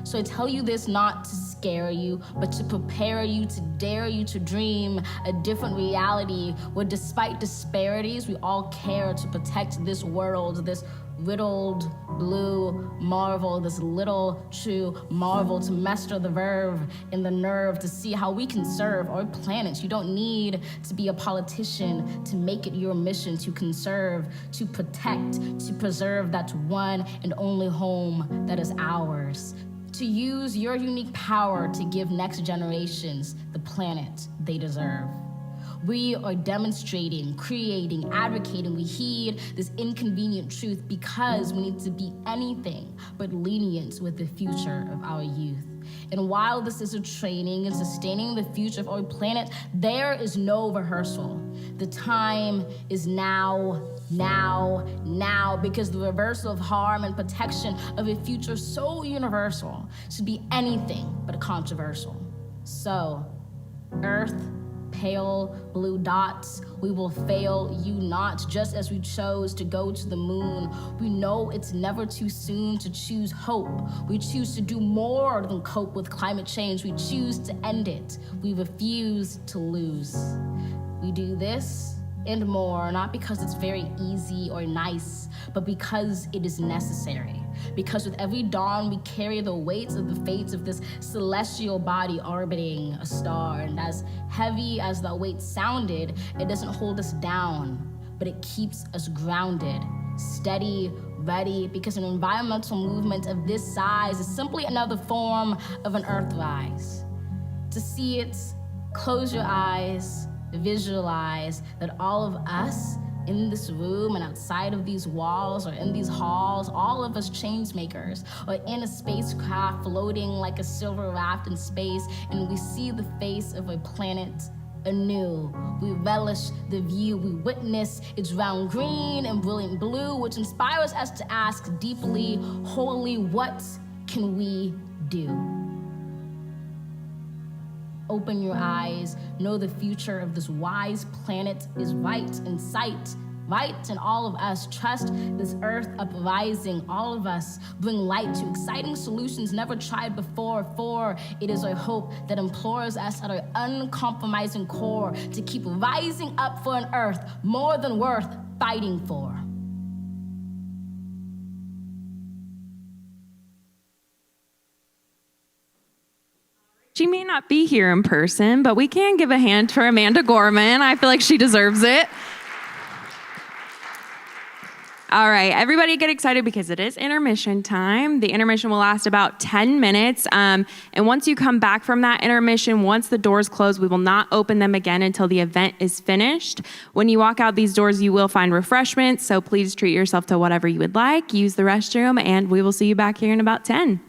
S8: So I tell you this not to scare you, but to prepare you, to dare you to dream a different reality where, despite disparities, we all care to protect this world, this riddled blue marvel, this little true marvel, to master the verve and the nerve to see how we can serve our planet. You don't need to be a politician to make it your mission to conserve, to protect, to preserve that one and only home that is ours. To use your unique power to give next generations the planet they deserve. We are demonstrating, creating, advocating. We heed this inconvenient truth because we need to be anything but lenient with the future of our youth. And while this is a training in sustaining the future of our planet, there is no rehearsal. The time is now, because the reversal of harm and protection of a future so universal should be anything but controversial. So, Earth, pale blue dots, we will fail you not, just as we chose to go to the moon. We know it's never too soon to choose hope. We choose to do more than cope with climate change. We choose to end it. We refuse to lose. We do this and more, not because it's very easy or nice, but because it is necessary. Because with every dawn, we carry the weights of the fates of this celestial body orbiting a star. And as heavy as that weight sounded, it doesn't hold us down, but it keeps us grounded, steady, ready, because an environmental movement of this size is simply another form of an earthrise. To see it, close your eyes, visualize that all of us in this room and outside of these walls or in these halls, all of us change makers, or in a spacecraft floating like a silver raft in space, and we see the face of a planet anew. We relish the view, we witness its round green and brilliant blue, which inspires us to ask deeply, wholly, what can we do? Open your eyes, know the future of this wise planet is right in sight, right in all of us. Trust this earth uprising, all of us bring light to exciting solutions never tried before, for it is our hope that implores us at our uncompromising core to keep rising up for an earth more than worth fighting for.
S3: She may not be here in person, but we can give a hand for Amanda Gorman. I feel like she deserves it. All right, everybody get excited because it is intermission time. The intermission will last about 10 minutes. And once you come back from that intermission, once the doors close, we will not open them again until the event is finished. When you walk out these doors, you will find refreshments. So please treat yourself to whatever you would like. Use the restroom, and we will see you back here in about 10.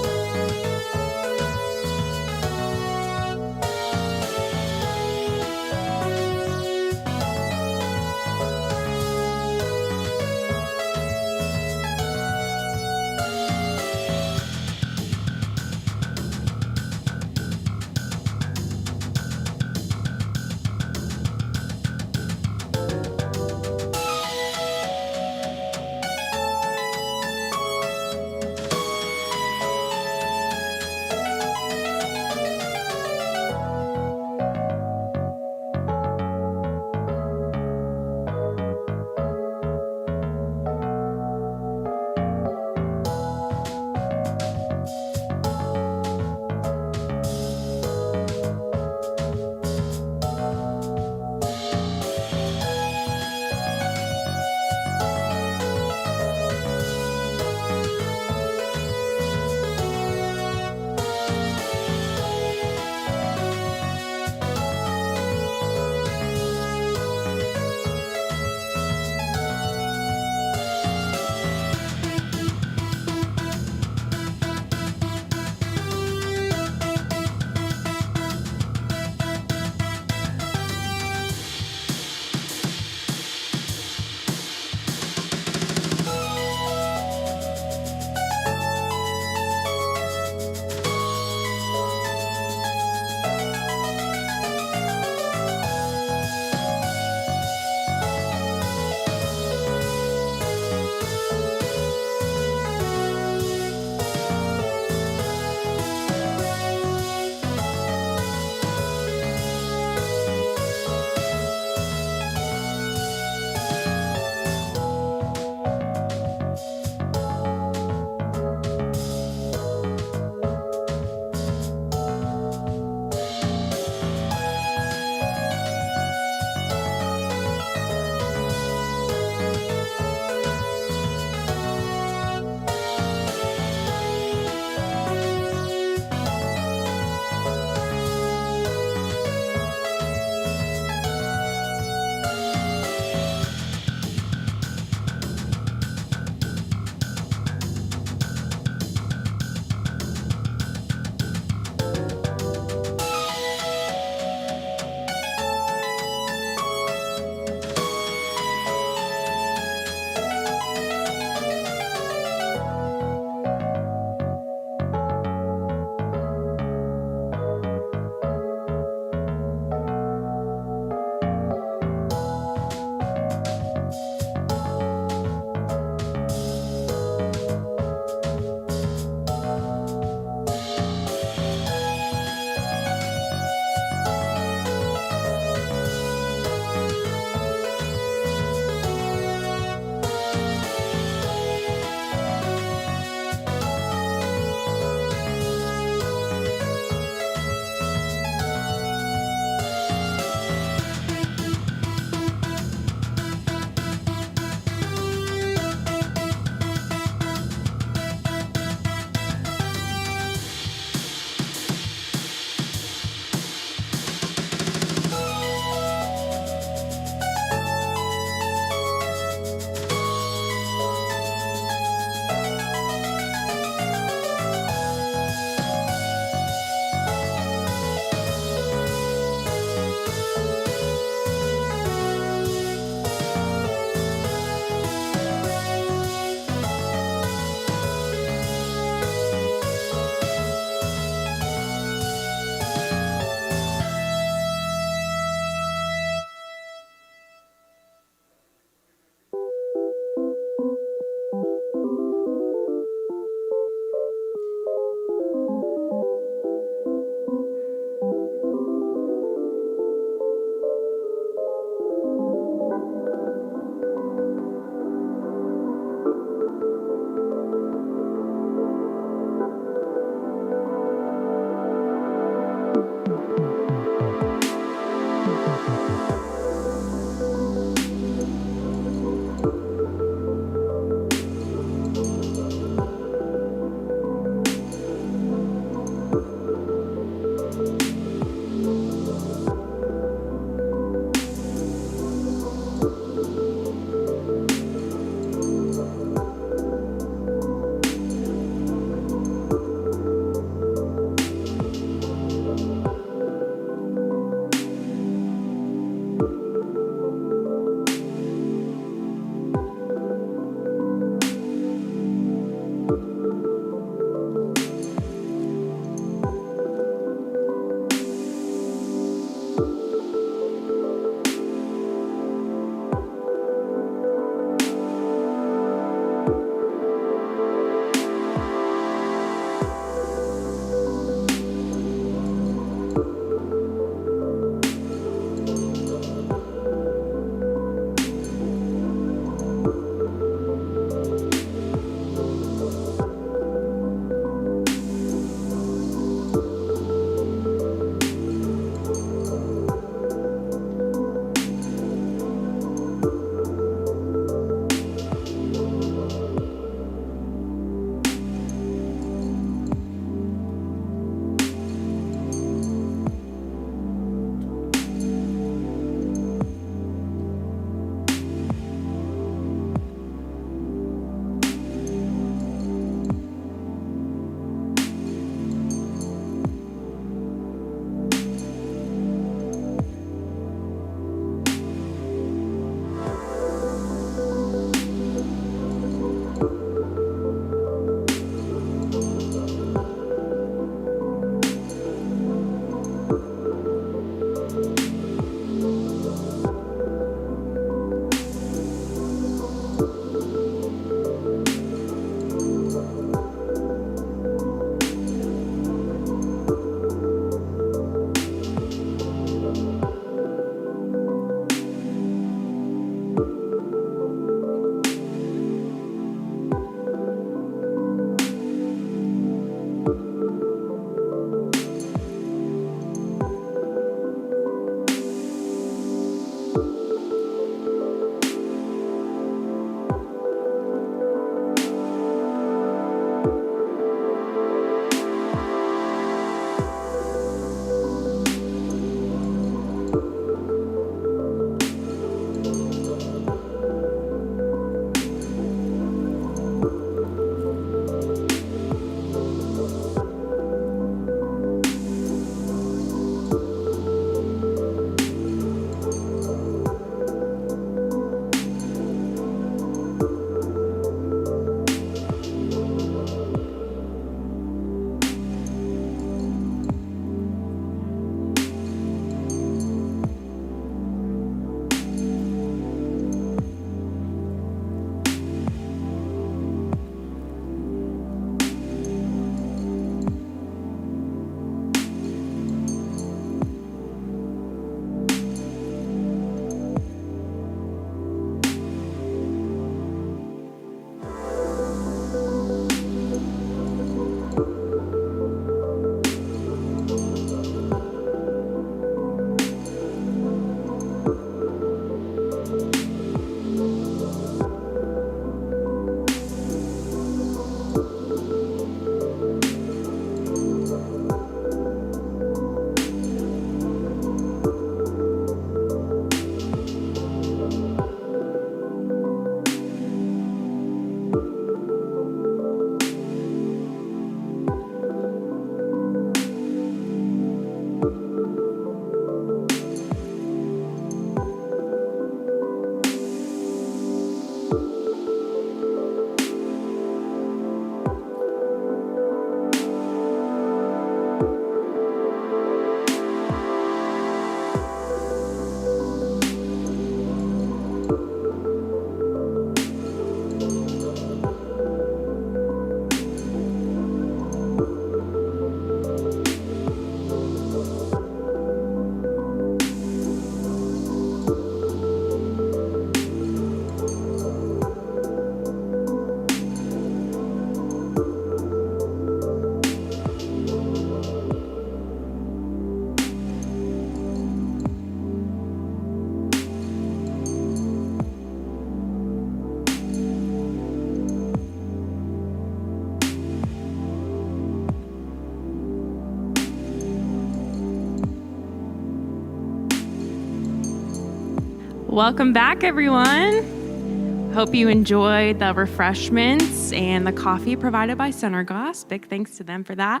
S3: Welcome back, everyone. Hope you enjoyed the refreshments and the coffee provided by Center Glass. Big thanks to them for that.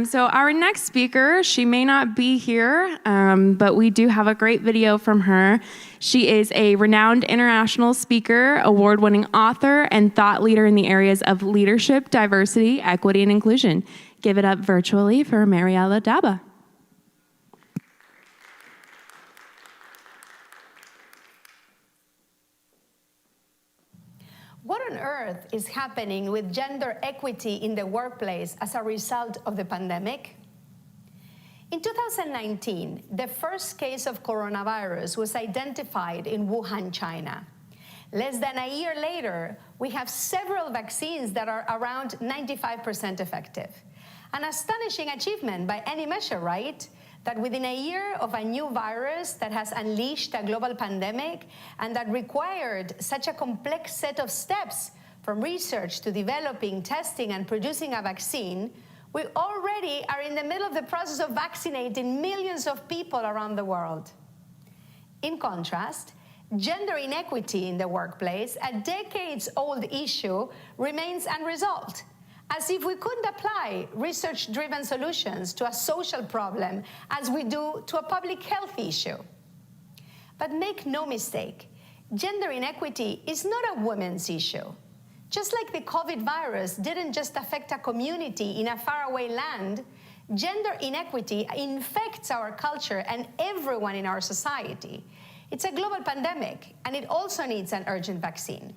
S3: So our next speaker, she may not be here, but we do have a great video from her. She is a renowned international speaker, award-winning author, and thought leader in the areas of leadership, diversity, equity, and inclusion. Give it up virtually for Mariella Daba.
S9: What on earth is happening with gender equity in the workplace as a result of the pandemic? In 2019, the first case of coronavirus was identified in Wuhan, China. Less than a year later, we have several vaccines that are around 95% effective. An astonishing achievement by any measure, right? That within a year of a new virus that has unleashed a global pandemic and that required such a complex set of steps from research to developing, testing, and producing a vaccine, we already are in the middle of the process of vaccinating millions of people around the world. In contrast, gender inequity in the workplace, a decades-old issue, remains unresolved, as if we couldn't apply research-driven solutions to a social problem as we do to a public health issue. But make no mistake, gender inequity is not a women's issue. Just like the COVID virus didn't just affect a community in a faraway land, gender inequity infects our culture and everyone in our society. It's a global pandemic, and it also needs an urgent vaccine.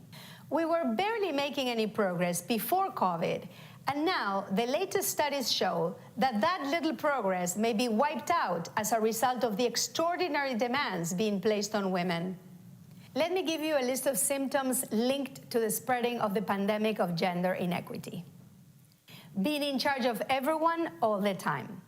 S9: We were barely making any progress before COVID, and now the latest studies show that that little progress may be wiped out as a result of the extraordinary demands being placed on women. Let me give you a list of symptoms linked to the spreading of the pandemic of gender inequity. Being in charge of everyone all the time.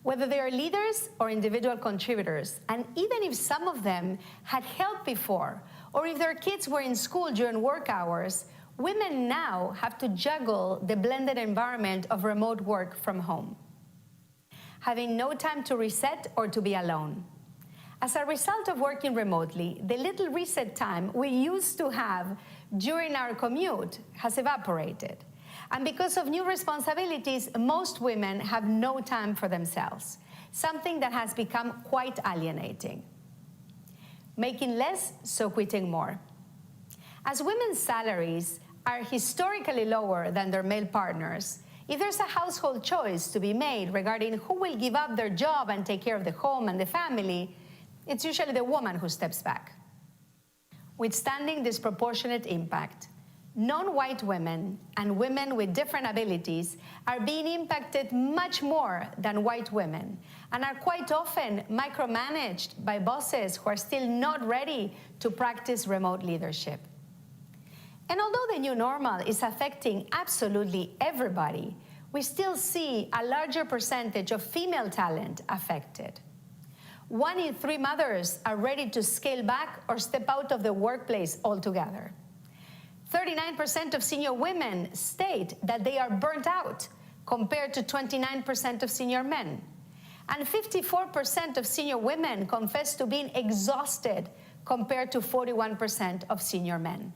S9: Whether they are leaders or individual contributors, and even if some of them had help before, or if their kids were in school during work hours, women now have to juggle the blended environment of remote work from home. Having no time to reset or to be alone. As a result of working remotely, the little reset time we used to have during our commute has evaporated. And because of new responsibilities, most women have no time for themselves, something that has become quite alienating. Making less, so quitting more. As women's salaries are historically lower than their male partners, if there's a household choice to be made regarding who will give up their job and take care of the home and the family, it's usually the woman who steps back. Withstanding disproportionate impact, non-white women and women with different abilities are being impacted much more than white women and are quite often micromanaged by bosses who are still not ready to practice remote leadership. And although the new normal is affecting absolutely everybody, we still see a larger percentage of female talent affected. 1 in 3 mothers are ready to scale back or step out of the workplace altogether. 39% of senior women state that they are burnt out, compared to 29% of senior men. And 54% of senior women confess to being exhausted, compared to 41% of senior men.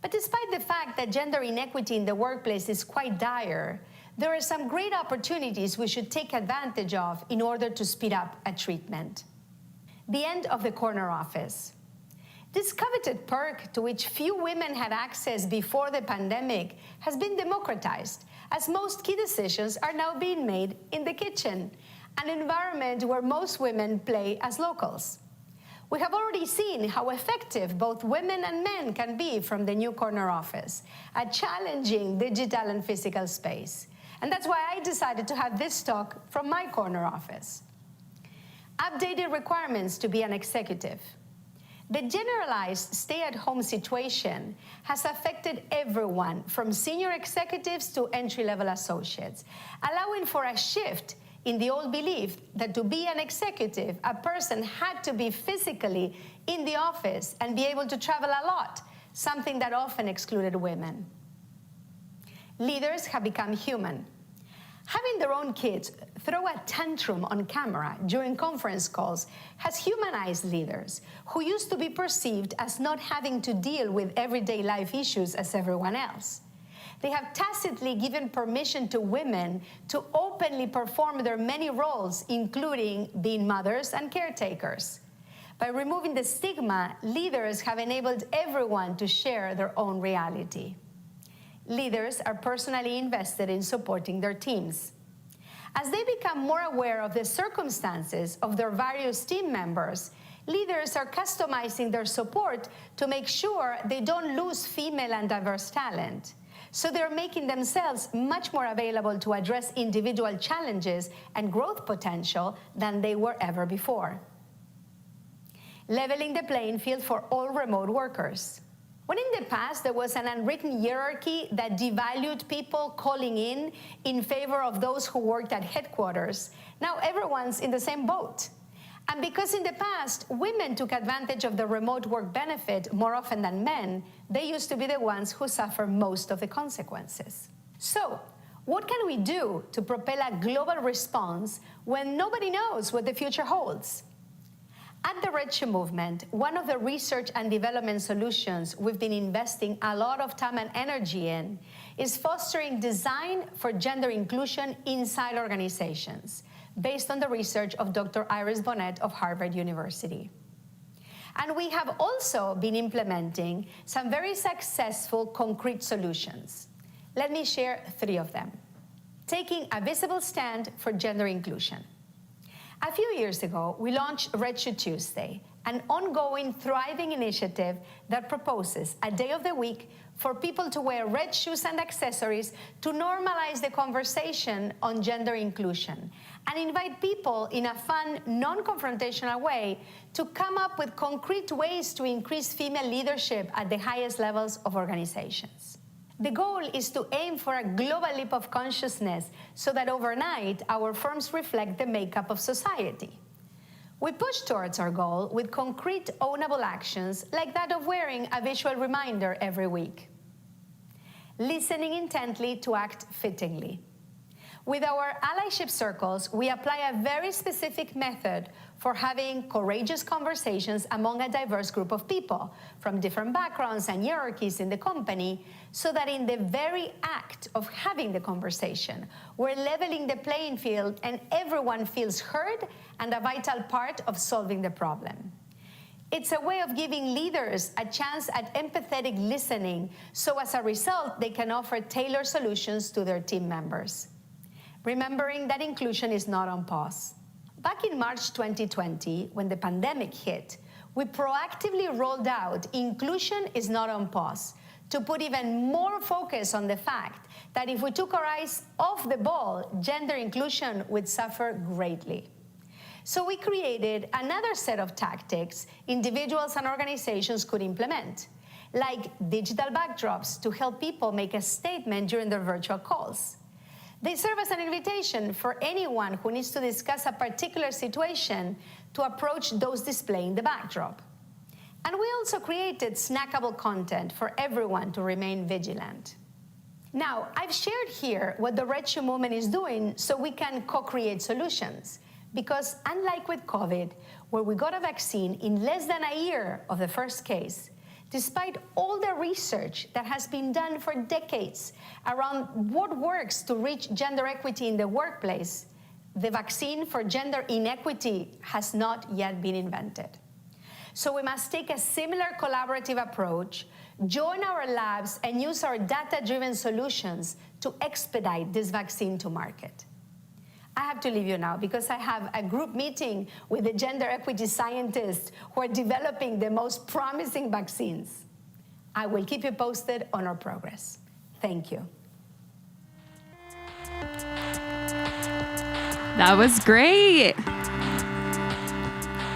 S9: But despite the fact that gender inequity in the workplace is quite dire, there are some great opportunities we should take advantage of in order to speed up a treatment. The end of the corner office. This coveted perk to which few women had access before the pandemic has been democratized, as most key decisions are now being made in the kitchen, an environment where most women play as locals. We have already seen how effective both women and men can be from the new corner office, a challenging digital and physical space. And that's why I decided to have this talk from my corner office. Updated requirements to be an executive. The generalized stay-at-home situation has affected everyone, from senior executives to entry-level associates, allowing for a shift in the old belief that to be an executive, a person had to be physically in the office and be able to travel a lot, something that often excluded women. Leaders have become human. Having their own kids throw a tantrum on camera during conference calls has humanized leaders who used to be perceived as not having to deal with everyday life issues as everyone else. They have tacitly given permission to women to openly perform their many roles, including being mothers and caretakers. By removing the stigma, leaders have enabled everyone to share their own reality. Leaders are personally invested in supporting their teams. As they become more aware of the circumstances of their various team members, leaders are customizing their support to make sure they don't lose female and diverse talent. So they're making themselves much more available to address individual challenges and growth potential than they were ever before. Leveling the playing field for all remote workers. When in the past there was an unwritten hierarchy that devalued people calling in favor of those who worked at headquarters, now everyone's in the same boat. And because in the past women took advantage of the remote work benefit more often than men, they used to be the ones who suffer most of the consequences. So, what can we do to propel a global response when nobody knows what the future holds? At the Red Shoe Movement, one of the research and development solutions we've been investing a lot of time and energy in is fostering design for gender inclusion inside organizations, based on the research of Dr. Iris Bonet of Harvard University. And we have also been implementing some very successful concrete solutions. Let me share 3 of them. Taking a visible stand for gender inclusion. A few years ago, we launched Red Shoe Tuesday, an ongoing, thriving initiative that proposes a day of the week for people to wear red shoes and accessories to normalize the conversation on gender inclusion and invite people in a fun, non-confrontational way to come up with concrete ways to increase female leadership at the highest levels of organizations. The goal is to aim for a global leap of consciousness so that overnight our firms reflect the makeup of society. We push towards our goal with concrete, ownable actions like that of wearing a visual reminder every week. Listening intently to act fittingly. With our allyship circles, we apply a very specific method for having courageous conversations among a diverse group of people from different backgrounds and hierarchies in the company, so that in the very act of having the conversation, we're leveling the playing field and everyone feels heard and a vital part of solving the problem. It's a way of giving leaders a chance at empathetic listening, so as a result, they can offer tailored solutions to their team members. Remembering that inclusion is not on pause. Back in March 2020, when the pandemic hit, we proactively rolled out Inclusion is Not on Pause to put even more focus on the fact that if we took our eyes off the ball, gender inclusion would suffer greatly. So we created another set of tactics individuals and organizations could implement, like digital backdrops to help people make a statement during their virtual calls. They serve as an invitation for anyone who needs to discuss a particular situation to approach those displaying the backdrop. And we also created snackable content for everyone to remain vigilant. Now, I've shared here what the Red Shoe Movement is doing so we can co-create solutions. Because unlike with COVID, where we got a vaccine in less than a year of the first case, despite all the research that has been done for decades around what works to reach gender equity in the workplace, the vaccine for gender inequity has not yet been invented. So we must take a similar collaborative approach, join our labs, and use our data-driven solutions to expedite this vaccine to market. I have to leave you now because I have a group meeting with the gender equity scientists who are developing the most promising vaccines. I will keep you posted on our progress. Thank you.
S3: That was great.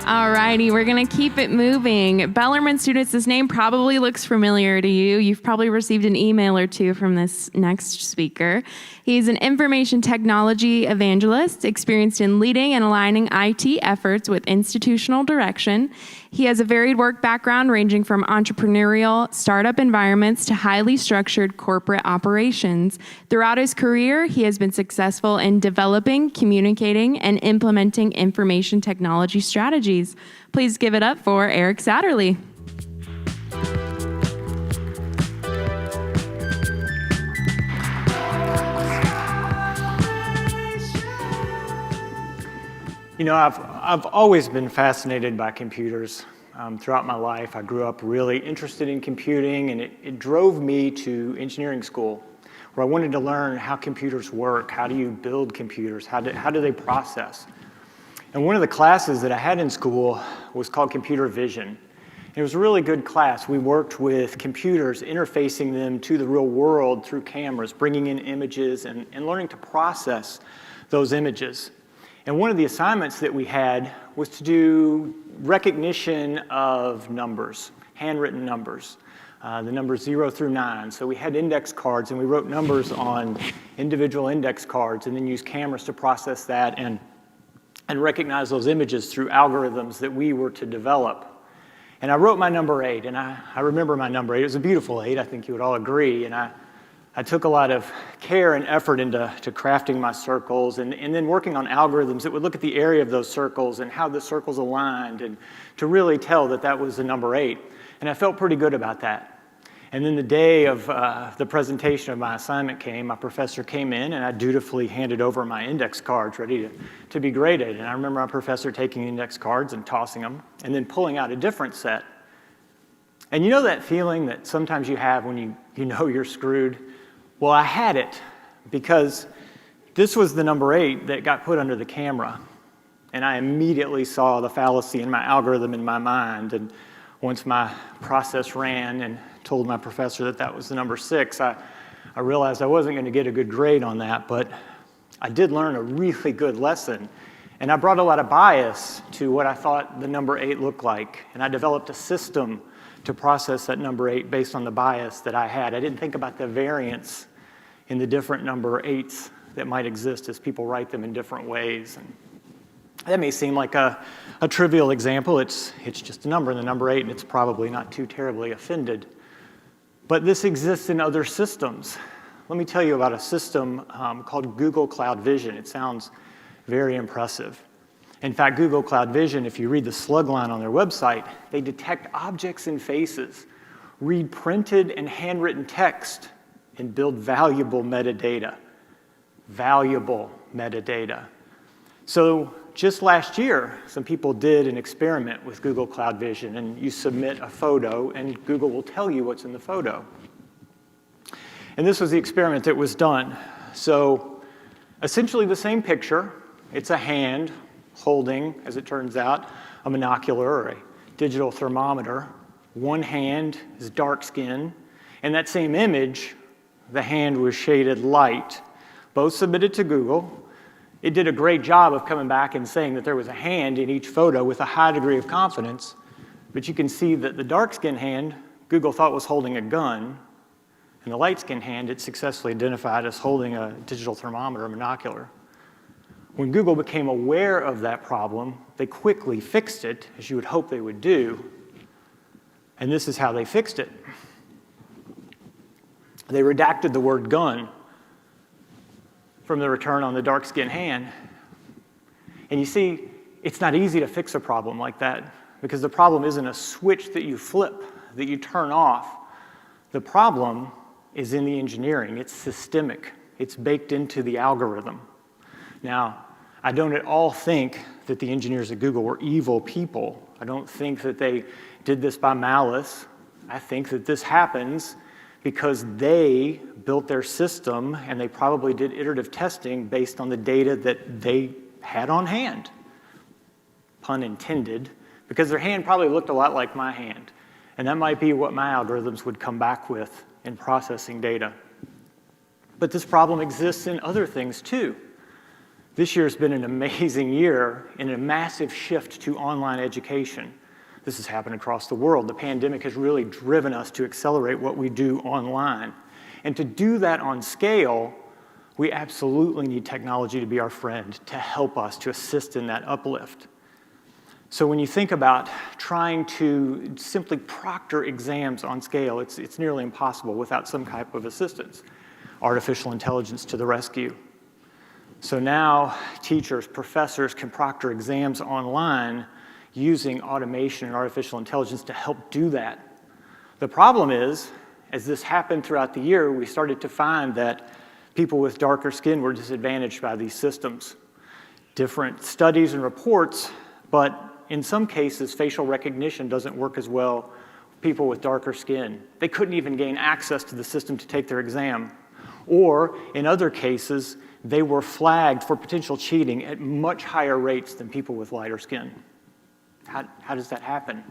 S3: All righty, we're going to keep it moving. Bellarmine students, this name probably looks familiar to you. You've probably received an email or two from this next speaker. He's an information technology evangelist, experienced in leading and aligning IT efforts with institutional direction. He has a varied work background ranging from entrepreneurial startup environments to highly structured corporate operations. Throughout his career, he has been successful in developing, communicating, and implementing information technology strategies. Please give it up for Eric Satterly.
S10: You know, I've always been fascinated by computers. Throughout my life, I grew up really interested in computing, and it drove me to engineering school, where I wanted to learn how computers work. How do you build computers? How do they process? And one of the classes that I had in school was called Computer Vision. It was a really good class. We worked with computers, interfacing them to the real world through cameras, bringing in images, and learning to process those images. And one of the assignments that we had was to do recognition of numbers, handwritten numbers, the numbers 0 through 9. So we had index cards, and we wrote numbers on individual index cards, and then used cameras to process that and recognize those images through algorithms that we were to develop. And I wrote my number 8, and I remember my number 8. It was a beautiful 8, I think you would all agree. And I took a lot of care and effort into crafting my circles and then working on algorithms that would look at the area of those circles and how the circles aligned, and to really tell that that was the number 8. And I felt pretty good about that. And then the day of the presentation of my assignment came, my professor came in, and I dutifully handed over my index cards ready to be graded. And I remember my professor taking the index cards and tossing them, and then pulling out a different set. And you know that feeling that sometimes you have when you know you're screwed? Well, I had it, because this was the number 8 that got put under the camera. And I immediately saw the fallacy in my algorithm in my mind. And once my process ran and told my professor that that was the number 6, I realized I wasn't going to get a good grade on that, but I did learn a really good lesson. And I brought a lot of bias to what I thought the number 8 looked like. And I developed a system to process that number 8 based on the bias that I had. I didn't think about the variance in the different number 8s that might exist as people write them in different ways. And that may seem like a trivial example. It's just a number in the number 8, and it's probably not too terribly offended. But this exists in other systems. Let me tell you about a system called Google Cloud Vision. It sounds very impressive. In fact, Google Cloud Vision, if you read the slug line on their website, they detect objects and faces, read printed and handwritten text, and build valuable metadata. Valuable metadata. So just last year, some people did an experiment with Google Cloud Vision, and you submit a photo, and Google will tell you what's in the photo. And this was the experiment that was done. So essentially the same picture. It's a hand holding, as it turns out, a monocular or a digital thermometer. One hand is dark skin. In that same image, the hand was shaded light. Both submitted to Google. It did a great job of coming back and saying that there was a hand in each photo with a high degree of confidence. But you can see that the dark-skinned hand, Google thought was holding a gun, and the light-skinned hand, it successfully identified as holding a digital thermometer or monocular. When Google became aware of that problem, they quickly fixed it, as you would hope they would do. And this is how they fixed it. They redacted the word gun from the return on the dark-skinned hand. And you see, it's not easy to fix a problem like that, because the problem isn't a switch that you flip, that you turn off. The problem is in the engineering. It's systemic. It's baked into the algorithm. Now, I don't at all think that the engineers at Google were evil people. I don't think that they did this by malice. I think that this happens because they built their system, and they probably did iterative testing based on the data that they had on hand. Pun intended, because their hand probably looked a lot like my hand. And that might be what my algorithms would come back with in processing data. But this problem exists in other things too. This year has been an amazing year and a massive shift to online education. This has happened across the world. The pandemic has really driven us to accelerate what we do online. And to do that on scale, we absolutely need technology to be our friend, to help us, to assist in that uplift. So when you think about trying to simply proctor exams on scale, it's nearly impossible without some type of assistance. Artificial intelligence to the rescue. So now teachers, professors can proctor exams online using automation and artificial intelligence to help do that. The problem is, as this happened throughout the year, we started to find that people with darker skin were disadvantaged by these systems. Different studies and reports, but in some cases, facial recognition doesn't work as well with people with darker skin. They couldn't even gain access to the system to take their exam. Or in other cases, they were flagged for potential cheating at much higher rates than people with lighter skin. How does that happen?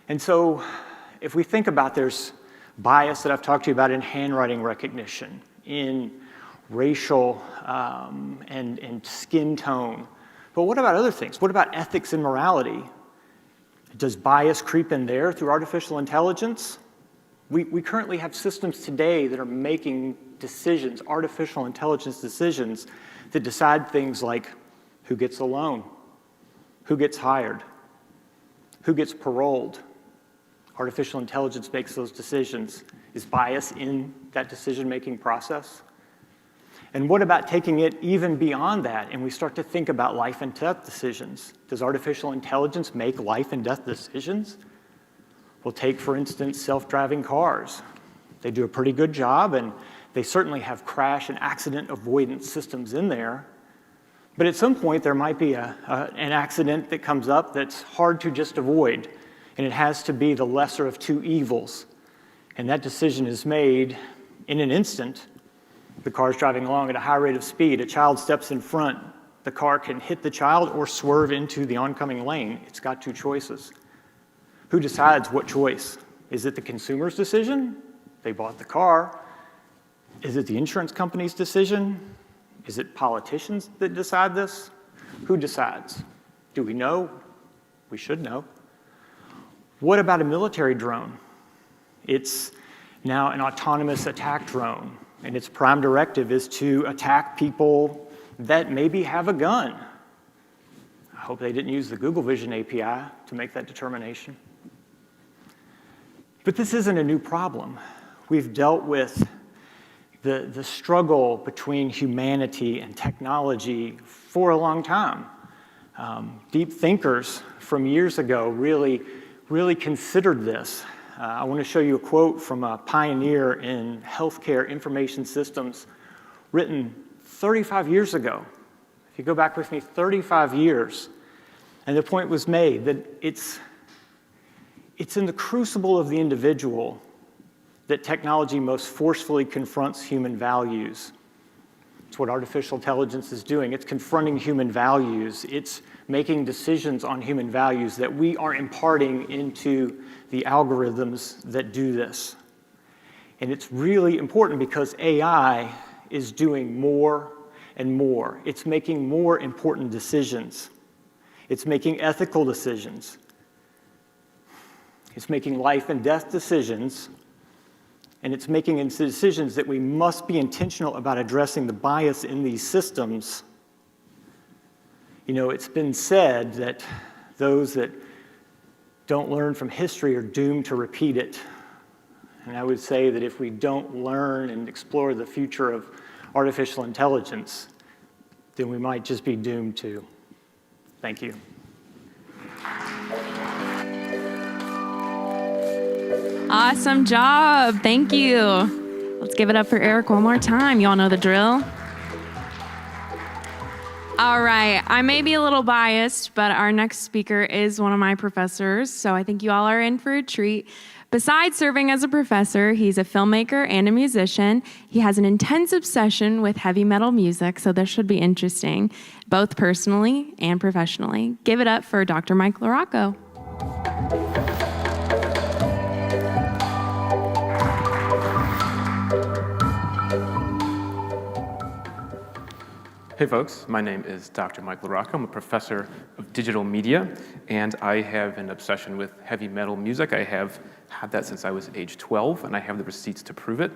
S10: And so if we think about, there's bias that I've talked to you about in handwriting recognition, in racial and skin tone. But what about other things? What about ethics and morality? Does bias creep in there through artificial intelligence? We currently have systems today that are making decisions, artificial intelligence decisions, that decide things like who gets a loan, who gets hired, who gets paroled. Artificial intelligence makes those decisions. Is bias in that decision-making process? And what about taking it even beyond that, and we start to think about life and death decisions? Does artificial intelligence make life and death decisions? We'll take, for instance, self-driving cars. They do a pretty good job, and they certainly have crash and accident avoidance systems in there. But at some point, there might be an accident that comes up that's hard to just avoid, and it has to be the lesser of two evils. And that decision is made in an instant. The car's driving along at a high rate of speed. A child steps in front. The car can hit the child or swerve into the oncoming lane. It's got two choices. Who decides what choice? Is it the consumer's decision? They bought the car. Is it the insurance company's decision? Is it politicians that decide this? Who decides? Do we know? We should know. What about a military drone? It's now an autonomous attack drone, and its prime directive is to attack people that maybe have a gun. I hope they didn't use the Google Vision API to make that determination. But this isn't a new problem. We've dealt with the struggle between humanity and technology for a long time. Deep thinkers from years ago really considered this. I want to show you a quote from a pioneer in healthcare information systems written 35 years ago. If you go back with me 35 years, and the point was made that it's in the crucible of the individual that technology most forcefully confronts human values. It's what artificial intelligence is doing. It's confronting human values. It's making decisions on human values that we are imparting into the algorithms that do this. And it's really important because AI is doing more and more. It's making more important decisions. It's making ethical decisions. It's making life and death decisions, and it's making decisions that we must be intentional about addressing the bias in these systems. You know, it's been said that those that don't learn from history are doomed to repeat it. And I would say that if we don't learn and explore the future of artificial intelligence, then we might just be doomed to. Thank you.
S3: Awesome job. Thank you. Let's give it up for Eric one more time. You all know the drill. All right. I may be a little biased, but our next speaker is one of my professors, so I think you all are in for a treat. Besides serving as a professor, he's a filmmaker and a musician. He has an intense obsession with heavy metal music, so this should be interesting, both personally and professionally. Give it up for Dr. Mike LaRocco.
S11: Hey folks, my name is Dr. Mike LaRocco. I'm a professor of digital media, and I have an obsession with heavy metal music. I have had that since I was age 12, and I have the receipts to prove it.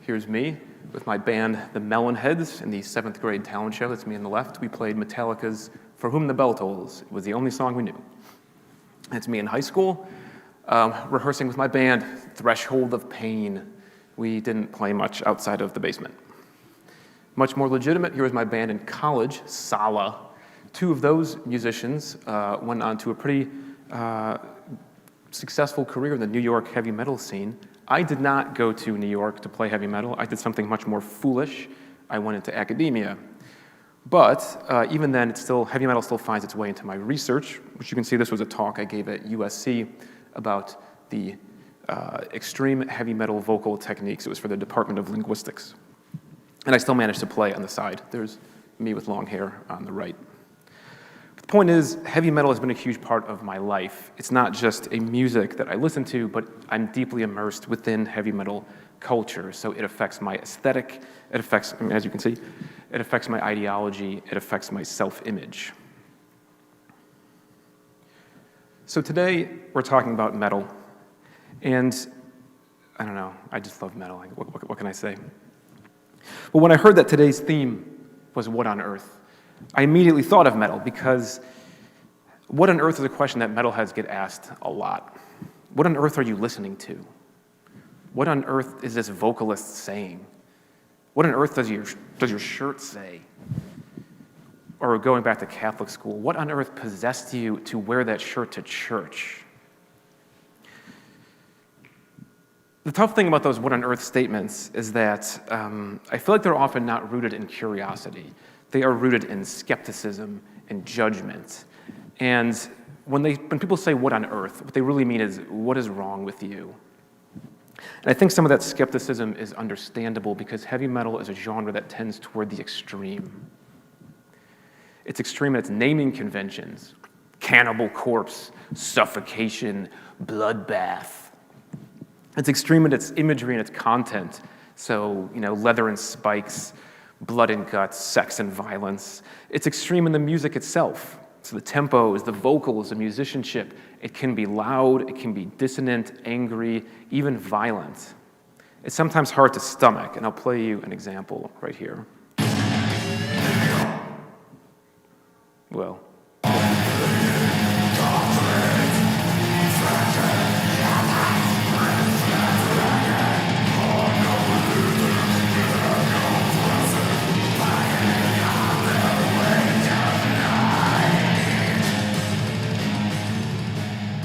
S11: Here's me with my band, the Melonheads, in the 7th grade talent show. That's me on the left. We played Metallica's For Whom the Bell Tolls. It was the only song we knew. That's me in high school, rehearsing with my band, Threshold of Pain. We didn't play much outside of the basement. Much more legitimate, here was my band in college, Sala. 2 of those musicians went on to a pretty successful career in the New York heavy metal scene. I did not go to New York to play heavy metal. I did something much more foolish. I went into academia. But even then, heavy metal still finds its way into my research, which you can see this was a talk I gave at USC about the extreme heavy metal vocal techniques. It was for the Department of Linguistics. And I still managed to play on the side. There's me with long hair on the right. But the point is, heavy metal has been a huge part of my life. It's not just a music that I listen to, but I'm deeply immersed within heavy metal culture. So it affects my aesthetic, it affects, as you can see, it affects my ideology, it affects my self-image. So today, we're talking about metal. And I don't know, I just love metal. What can I say? But when I heard that today's theme was what on earth, I immediately thought of metal because what on earth is a question that metalheads get asked a lot. What on earth are you listening to? What on earth is this vocalist saying? What on earth does your shirt say? Or going back to Catholic school, what on earth possessed you to wear that shirt to church? The tough thing about those what on earth statements is that I feel like they're often not rooted in curiosity. They are rooted in skepticism and judgment. And when people say what on earth, what they really mean is what is wrong with you? And I think some of that skepticism is understandable because heavy metal is a genre that tends toward the extreme. It's extreme in its naming conventions: cannibal corpse, suffocation, bloodbath. It's extreme in its imagery and its content. So, leather and spikes, blood and guts, sex and violence. It's extreme in the music itself. So the tempos, the vocals, the musicianship. It can be loud, it can be dissonant, angry, even violent. It's sometimes hard to stomach, and I'll play you an example right here. Well.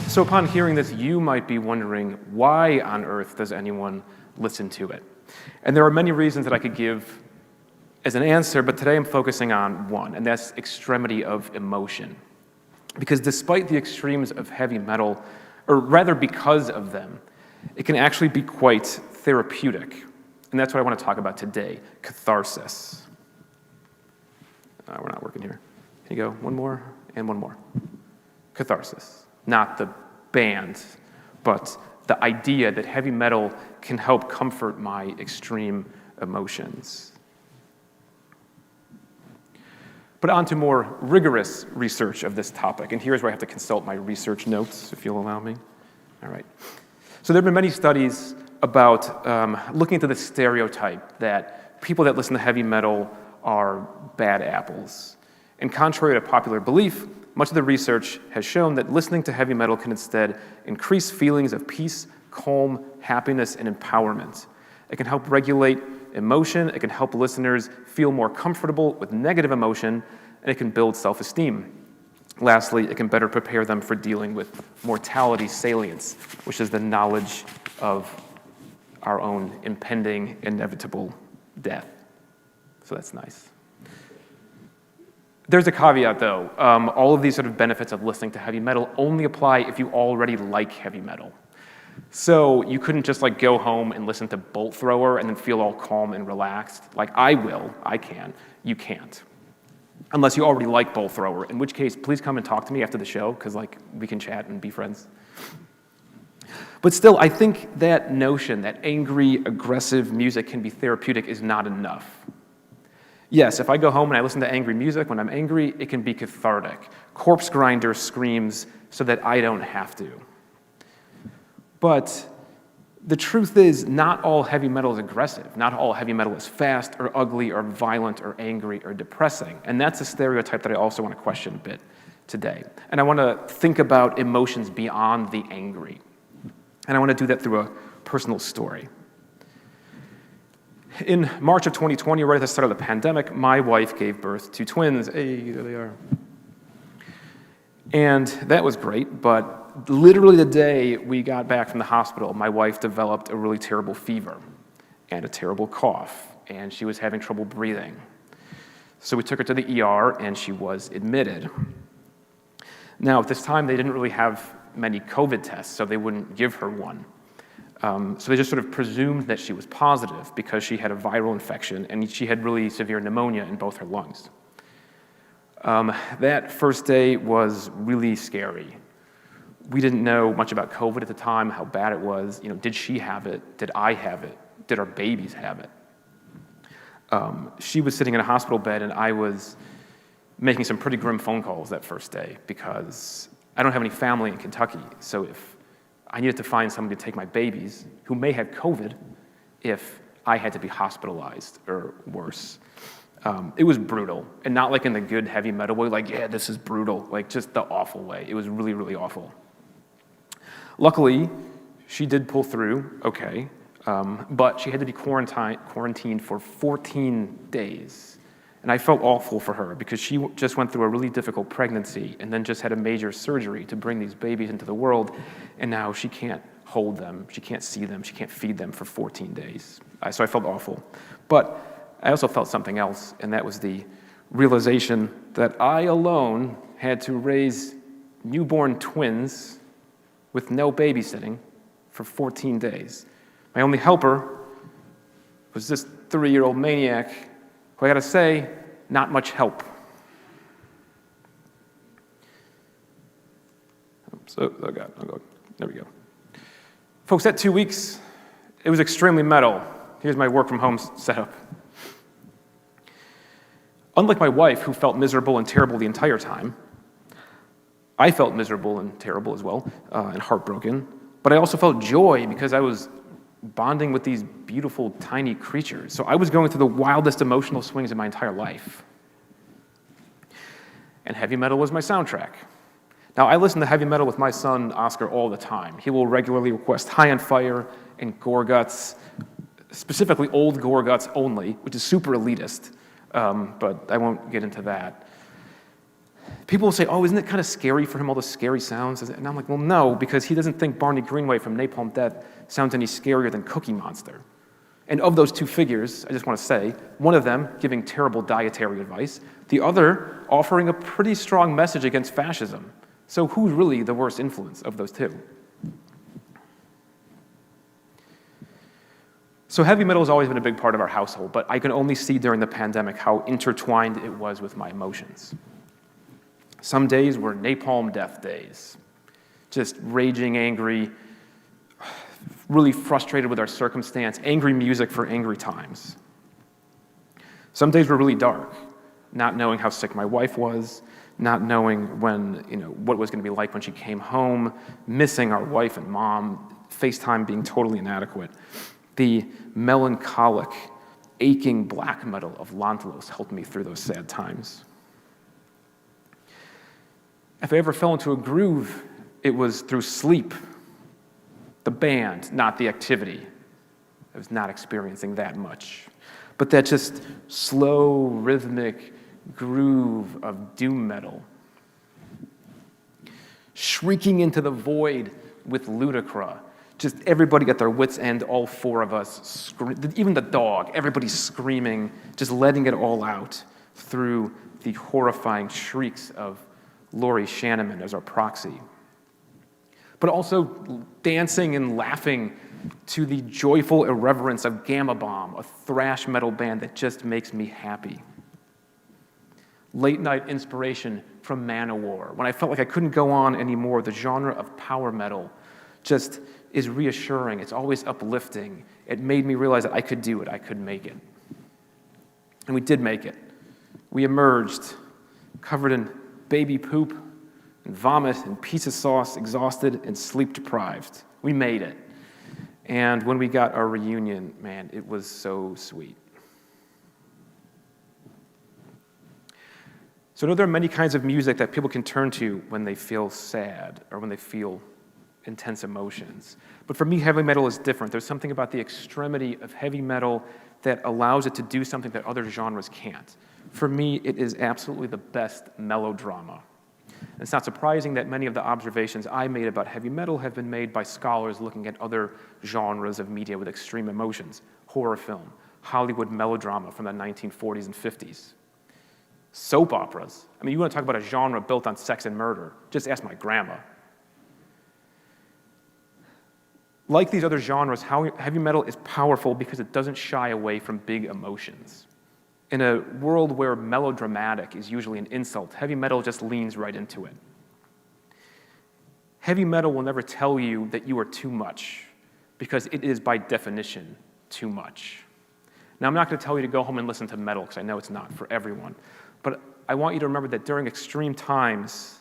S11: So upon hearing this, you might be wondering, why on earth does anyone listen to it? And there are many reasons that I could give as an answer, but today I'm focusing on one, and that's extremity of emotion. Because despite the extremes of heavy metal, or rather because of them, it can actually be quite therapeutic. And that's what I want to talk about today, catharsis. We're not working here. Here you go, one more, and one more. Catharsis, not the band, but the idea that heavy metal can help comfort my extreme emotions. But on to more rigorous research of this topic, and here's where I have to consult my research notes, if you'll allow me. All right. So there have been many studies about looking into the stereotype that people that listen to heavy metal are bad apples. And contrary to popular belief, much of the research has shown that listening to heavy metal can instead increase feelings of peace, calm, happiness, and empowerment. It can help regulate emotion, it can help listeners feel more comfortable with negative emotion, and it can build self-esteem. Lastly, it can better prepare them for dealing with mortality salience, which is the knowledge of our own impending, inevitable death. So that's nice. There's a caveat, though. All of these sort of benefits of listening to heavy metal only apply if you already like heavy metal. So you couldn't just go home and listen to Bolt Thrower and then feel all calm and relaxed. I can. You can't. Unless you already like Bolt Thrower, in which case, please come and talk to me after the show, because we can chat and be friends. But still, I think that notion that angry, aggressive music can be therapeutic is not enough. Yes, if I go home and I listen to angry music when I'm angry, it can be cathartic. Corpse Grinder screams so that I don't have to. But the truth is, not all heavy metal is aggressive. Not all heavy metal is fast or ugly or violent or angry or depressing. And that's a stereotype that I also want to question a bit today. And I want to think about emotions beyond the angry. And I want to do that through a personal story. In March of 2020, right at the start of the pandemic, my wife gave birth to twins. Hey, there they are. And that was great, but literally the day we got back from the hospital, my wife developed a really terrible fever and a terrible cough, and she was having trouble breathing. So we took her to the ER, and she was admitted. Now, at this time, they didn't really have many COVID tests, so they wouldn't give her one. So they just sort of presumed that she was positive because she had a viral infection, and she had really severe pneumonia in both her lungs. That first day was really scary. We didn't know much about COVID at the time, how bad it was. You know, did she have it? Did I have it? Did our babies have it? She was sitting in a hospital bed, and I was making some pretty grim phone calls that first day because I don't have any family in Kentucky. So if I needed to find somebody to take my babies who may have COVID if I had to be hospitalized or worse. It was brutal, and not like in the good heavy metal way, like, yeah, this is brutal, like just the awful way. It was really, really awful. Luckily, she did pull through, okay, but she had to be quarantined for 14 days. And I felt awful for her because she just went through a really difficult pregnancy and then just had a major surgery to bring these babies into the world, and now she can't hold them, she can't see them, she can't feed them for 14 days. So I felt awful. But I also felt something else, and that was the realization that I alone had to raise newborn twins with no babysitting for 14 days. My only helper was this 3-year-old maniac who, I gotta say, not much help. So, oh God, there we go. Folks, that 2 weeks, it was extremely metal. Here's my work from home setup. Unlike my wife, who felt miserable and terrible the entire time, I felt miserable and terrible as well, and heartbroken, but I also felt joy because I was bonding with these beautiful, tiny creatures. So I was going through the wildest emotional swings in my entire life. And heavy metal was my soundtrack. Now, I listen to heavy metal with my son, Oscar, all the time. He will regularly request High on Fire and Gorguts, specifically old Gorguts only, which is super elitist. But I won't get into that. People will say, oh, isn't it kind of scary for him, all the scary sounds? And I'm like, well, no, because he doesn't think Barney Greenway from Napalm Death sounds any scarier than Cookie Monster. And of those two figures, I just want to say, one of them giving terrible dietary advice, the other offering a pretty strong message against fascism. So who's really the worst influence of those two? So heavy metal has always been a big part of our household, but I can only see during the pandemic how intertwined it was with my emotions. Some days were Napalm Death days, just raging angry, really frustrated with our circumstance, angry music for angry times. Some days were really dark, not knowing how sick my wife was, not knowing when, what it was going to be like when she came home, missing our wife and mom, FaceTime being totally inadequate. The melancholic, aching black metal of Lantelos helped me through those sad times. If I ever fell into a groove, it was through sleep. The band, not the activity. I was not experiencing that much. But that just slow, rhythmic groove of doom metal. Shrieking into the void with Ludacra. Just everybody at their wits' end, all four of us, even the dog, everybody's screaming, just letting it all out through the horrifying shrieks of Laurie Shanneman as our proxy. But also dancing and laughing to the joyful irreverence of Gamma Bomb, a thrash metal band that just makes me happy. Late night inspiration from Manowar. When I felt like I couldn't go on anymore, the genre of power metal just is reassuring. It's always uplifting. It made me realize that I could do it. I could make it. And we did make it. We emerged covered in baby poop and vomit and pizza sauce, exhausted and sleep deprived. We made it. And when we got our reunion, man, it was so sweet. So I know there are many kinds of music that people can turn to when they feel sad or when they feel intense emotions. But for me, heavy metal is different. There's something about the extremity of heavy metal that allows it to do something that other genres can't. For me, it is absolutely the best melodrama. And it's not surprising that many of the observations I made about heavy metal have been made by scholars looking at other genres of media with extreme emotions: horror film, Hollywood melodrama from the 1940s and 50s, soap operas. I mean, you want to talk about a genre built on sex and murder, just ask my grandma. Like these other genres, heavy metal is powerful because it doesn't shy away from big emotions. In a world where melodramatic is usually an insult, heavy metal just leans right into it. Heavy metal will never tell you that you are too much, because it is by definition too much. Now, I'm not going to tell you to go home and listen to metal, because I know it's not for everyone. But I want you to remember that during extreme times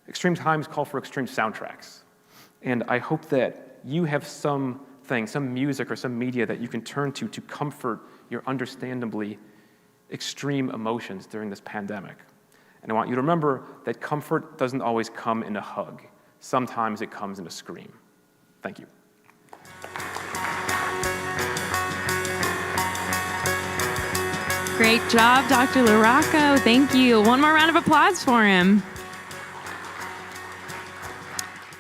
S11: call for extreme soundtracks. And I hope that you have something, some music or some media that you can turn to comfort your understandably extreme emotions during this pandemic. And I want you to remember that comfort doesn't always come in a hug. Sometimes it comes in a scream. Thank you.
S3: Great job, Dr. LaRocco. Thank you. One more round of applause for him.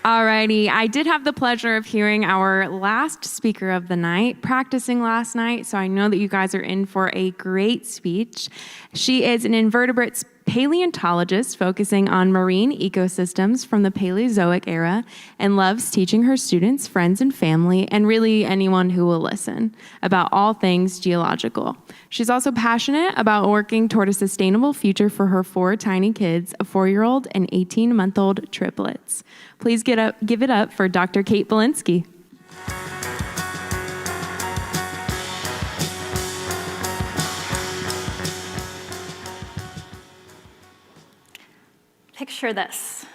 S3: Alrighty, I did have the pleasure of hearing our last speaker of the night, practicing last night, so I know that you guys are in for a great speech. She is an invertebrates paleontologist focusing on marine ecosystems from the Paleozoic era and loves teaching her students, friends, and family, and really anyone who will listen, about all things geological. She's also passionate about working toward a sustainable future for her 4 tiny kids, a 4-year-old and 18-month-old triplets. Please give it up for Dr. Kate Belinsky.
S12: Picture this.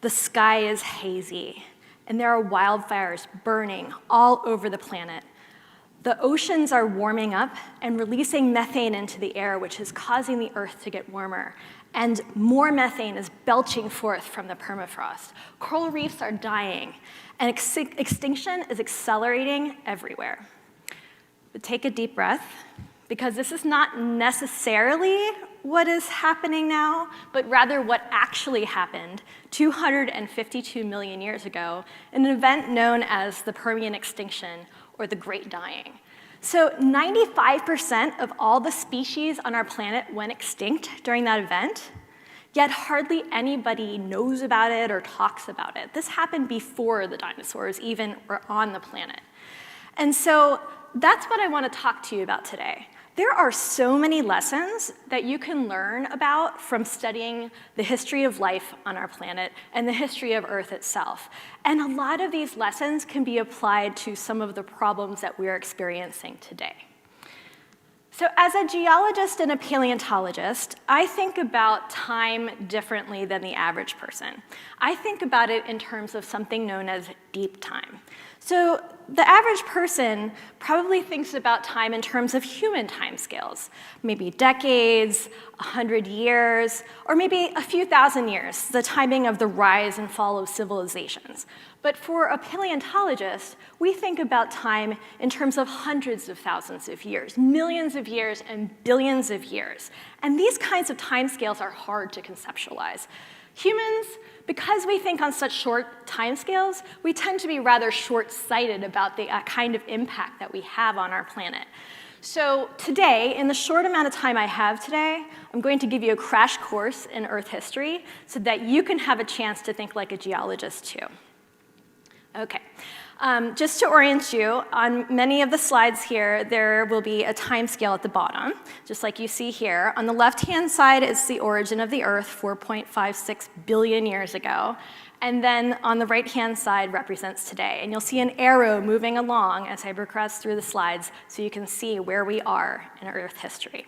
S12: The sky is hazy, and there are wildfires burning all over the planet. The oceans are warming up and releasing methane into the air, which is causing the Earth to get warmer. And more methane is belching forth from the permafrost. Coral reefs are dying, and extinction is accelerating everywhere. But take a deep breath, because this is not necessarily what is happening now, but rather what actually happened 252 million years ago in an event known as the Permian extinction, or the Great Dying. So 95% of all the species on our planet went extinct during that event, yet hardly anybody knows about it or talks about it. This happened before the dinosaurs even were on the planet. And so that's what I want to talk to you about today. There are so many lessons that you can learn about from studying the history of life on our planet and the history of Earth itself. And a lot of these lessons can be applied to some of the problems that we're experiencing today. So as a geologist and a paleontologist, I think about time differently than the average person. I think about it in terms of something known as deep time. So the average person probably thinks about time in terms of human timescales, maybe decades, 100 years, or maybe a few thousand years, the timing of the rise and fall of civilizations. But for a paleontologist, we think about time in terms of hundreds of thousands of years, millions of years, and billions of years. And these kinds of timescales are hard to conceptualize. Humans, because we think on such short timescales, we tend to be rather short-sighted about the kind of impact that we have on our planet. So today, in the short amount of time I have today, I'm going to give you a crash course in Earth history so that you can have a chance to think like a geologist too. Okay. Just to orient you, on many of the slides here, there will be a time scale at the bottom, just like you see here. On the left-hand side is the origin of the Earth 4.56 billion years ago. And then on the right-hand side represents today. And you'll see an arrow moving along as I progress through the slides so you can see where we are in Earth history.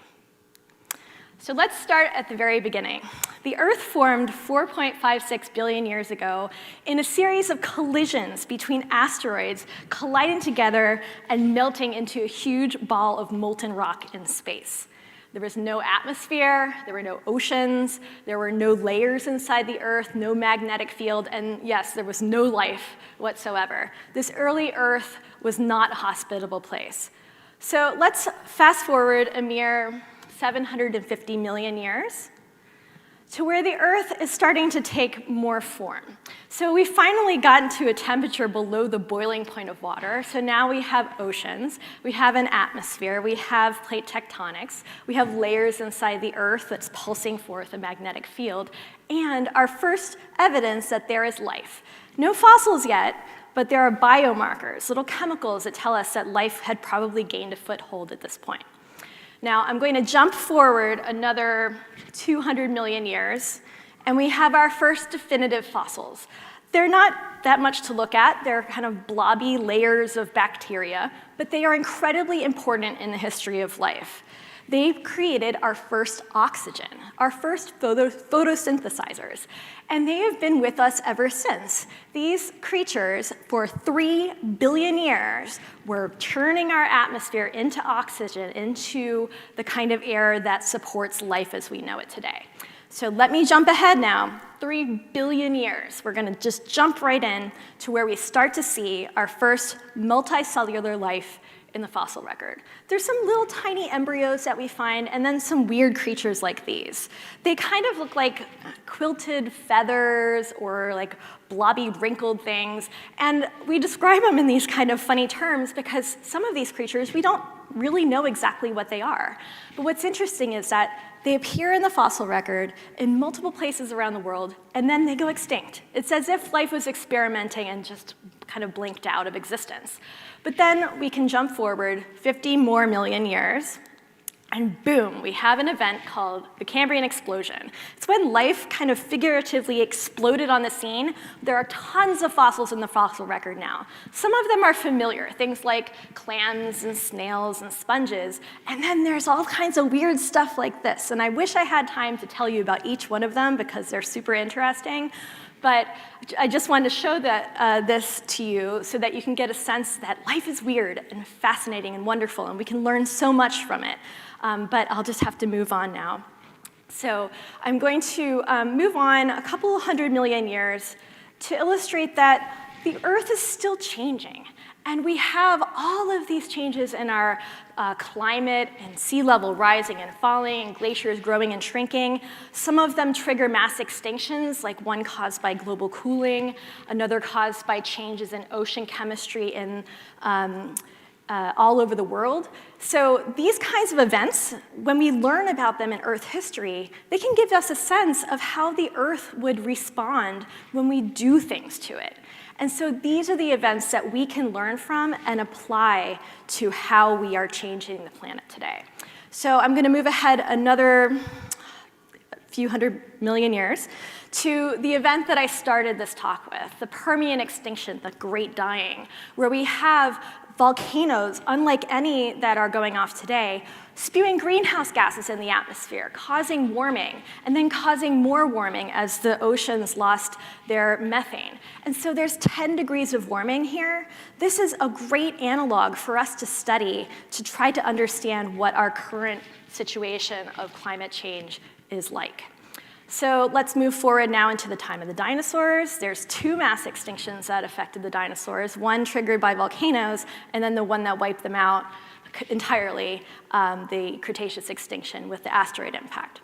S12: So let's start at the very beginning. The Earth formed 4.56 billion years ago in a series of collisions between asteroids colliding together and melting into a huge ball of molten rock in space. There was no atmosphere, there were no oceans, there were no layers inside the Earth, no magnetic field, and yes, there was no life whatsoever. This early Earth was not a hospitable place. So let's fast forward a mere 750 million years to where the Earth is starting to take more form. So we finally gotten to a temperature below the boiling point of water. So now we have oceans, we have an atmosphere, we have plate tectonics, we have layers inside the Earth that's pulsing forth a magnetic field, and our first evidence that there is life. No fossils yet, but there are biomarkers, little chemicals that tell us that life had probably gained a foothold at this point. Now, I'm going to jump forward another 200 million years, and we have our first definitive fossils. They're not that much to look at. They're kind of blobby layers of bacteria, but they are incredibly important in the history of life. They created our first oxygen, our first photosynthesizers, and they have been with us ever since. These creatures, for 3 billion years, were turning our atmosphere into oxygen, into the kind of air that supports life as we know it today. So let me jump ahead now. 3 billion years. We're going to just jump right in to where we start to see our first multicellular life in the fossil record. There's some little tiny embryos that we find, and then some weird creatures like these. They kind of look like quilted feathers or like blobby wrinkled things, and we describe them in these kind of funny terms because some of these creatures, we don't really know exactly what they are. But what's interesting is that they appear in the fossil record in multiple places around the world, and then they go extinct. It's as if life was experimenting and just kind of blinked out of existence. But then we can jump forward 50 more million years, and boom, we have an event called the Cambrian explosion. It's when life kind of figuratively exploded on the scene. There are tons of fossils in the fossil record now. Some of them are familiar, things like clams and snails and sponges, and then there's all kinds of weird stuff like this. And I wish I had time to tell you about each one of them because they're super interesting. But I just wanted to show this to you so that you can get a sense that life is weird and fascinating and wonderful, and we can learn so much from it. But I'll just have to move on now. So I'm going to move on a couple 100 million years to illustrate that the Earth is still changing. And we have all of these changes in our climate and sea level rising and falling and glaciers growing and shrinking. Some of them trigger mass extinctions, like one caused by global cooling, another caused by changes in ocean chemistry in all over the world. So these kinds of events, when we learn about them in Earth history, they can give us a sense of how the Earth would respond when we do things to it. And so these are the events that we can learn from and apply to how we are changing the planet today. So I'm going to move ahead another few 100 million years to the event that I started this talk with, the Permian extinction, the Great Dying, where we have volcanoes, unlike any that are going off today, spewing greenhouse gases in the atmosphere, causing warming, and then causing more warming as the oceans lost their methane. And so there's 10 degrees of warming here. This is a great analog for us to study to try to understand what our current situation of climate change is like. So let's move forward now into the time of the dinosaurs. There's 2 mass extinctions that affected the dinosaurs, one triggered by volcanoes, and then the one that wiped them out entirely, the Cretaceous extinction with the asteroid impact.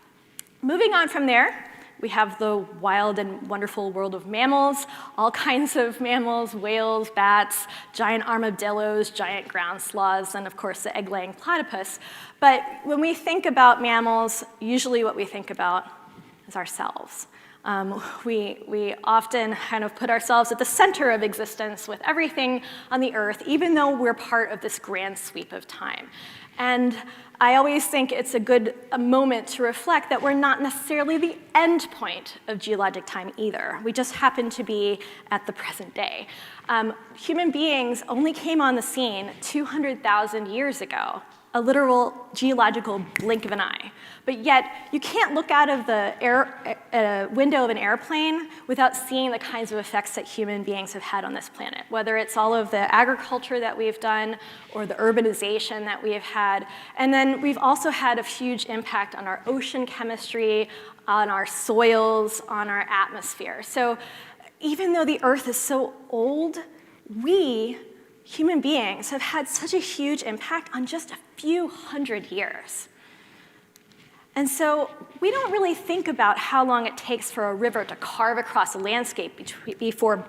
S12: Moving on from there, we have the wild and wonderful world of mammals, all kinds of mammals, whales, bats, giant armadillos, giant ground sloths, and of course the egg-laying platypus. But when we think about mammals, usually what we think about is ourselves. We often kind of put ourselves at the center of existence with everything on the earth, even though we're part of this grand sweep of time. And I always think it's a moment to reflect that we're not necessarily the end point of geologic time either. We just happen to be at the present day. Human beings only came on the scene 200,000 years ago, a literal geological blink of an eye. But yet, you can't look out of the window of an airplane without seeing the kinds of effects that human beings have had on this planet, whether it's all of the agriculture that we've done or the urbanization that we have had. And then we've also had a huge impact on our ocean chemistry, on our soils, on our atmosphere. So even though the Earth is so old, we, human beings, have had such a huge impact on just a few hundred years. And so we don't really think about how long it takes for a river to carve across a landscape before,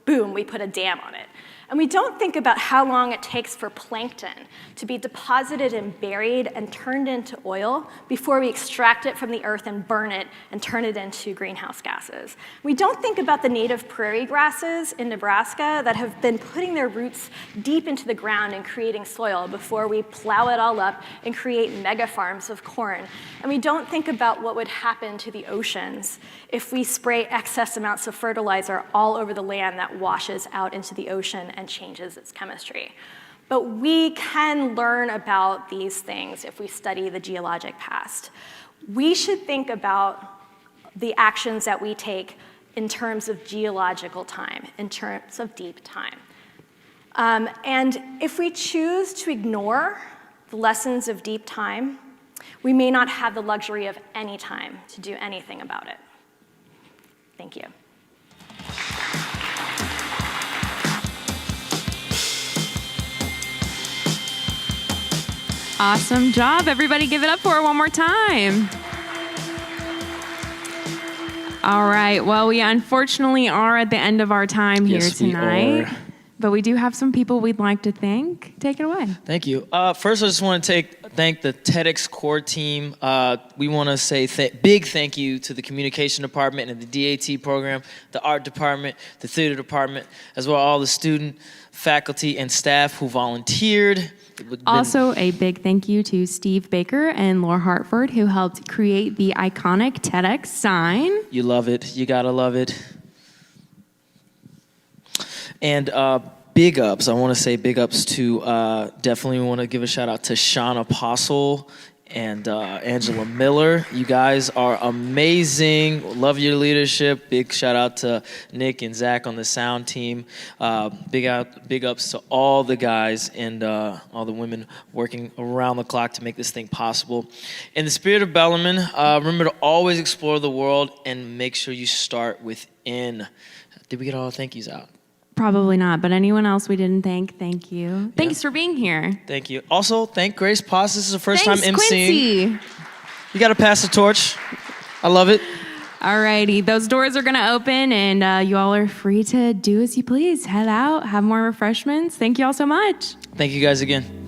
S12: boom, we put a dam on it. And we don't think about how long it takes for plankton to be deposited and buried and turned into oil before we extract it from the earth and burn it and turn it into greenhouse gases. We don't think about the native prairie grasses in Nebraska that have been putting their roots deep into the ground and creating soil before we plow it all up and create mega farms of corn. And we don't think about what would happen to the oceans if we spray excess amounts of fertilizer all over the land that washes out into the ocean and changes its chemistry. But we can learn about these things if we study the geologic past. We should think about the actions that we take in terms of geological time, in terms of deep time. And if we choose to ignore the lessons of deep time, we may not have the luxury of any time to do anything about it. Thank you.
S3: Awesome job. Everybody give it up for her one more time. All right. Well, we unfortunately are at the end of our time here tonight.
S2: Are.
S3: But we do have some people we'd like to thank. Take it away.
S2: Thank you. First, I just want to thank the TEDx core team. We want to say big thank you to the communication department and the DAT program, the art department, the theater department, as well as all the student, faculty, and staff who volunteered.
S3: Also, a big thank you to Steve Baker and Laura Hartford, who helped create the iconic TEDx sign.
S2: You love it. You gotta love it. And big ups. I want to say big ups to definitely want to give a shout out to Sean Apostle and Angela Miller. You guys are amazing. Love your leadership. Big shout out to Nick and Zach on the sound team. Big ups to all the guys and all the women working around the clock to make this thing possible. In the spirit of Bellarmine, remember to always explore the world and make sure you start within. Did we get all the thank yous out?
S3: Probably not, but anyone else we didn't thank you. Yeah. Thanks for being here.
S2: Thank you. Also, thank Grace Potts. This is her first time emceeing.
S3: Quincy.
S2: You got to pass the torch. I love it.
S3: All righty. Those doors are going to open, and you all are free to do as you please. Head out, have more refreshments. Thank you all so much.
S2: Thank you guys again.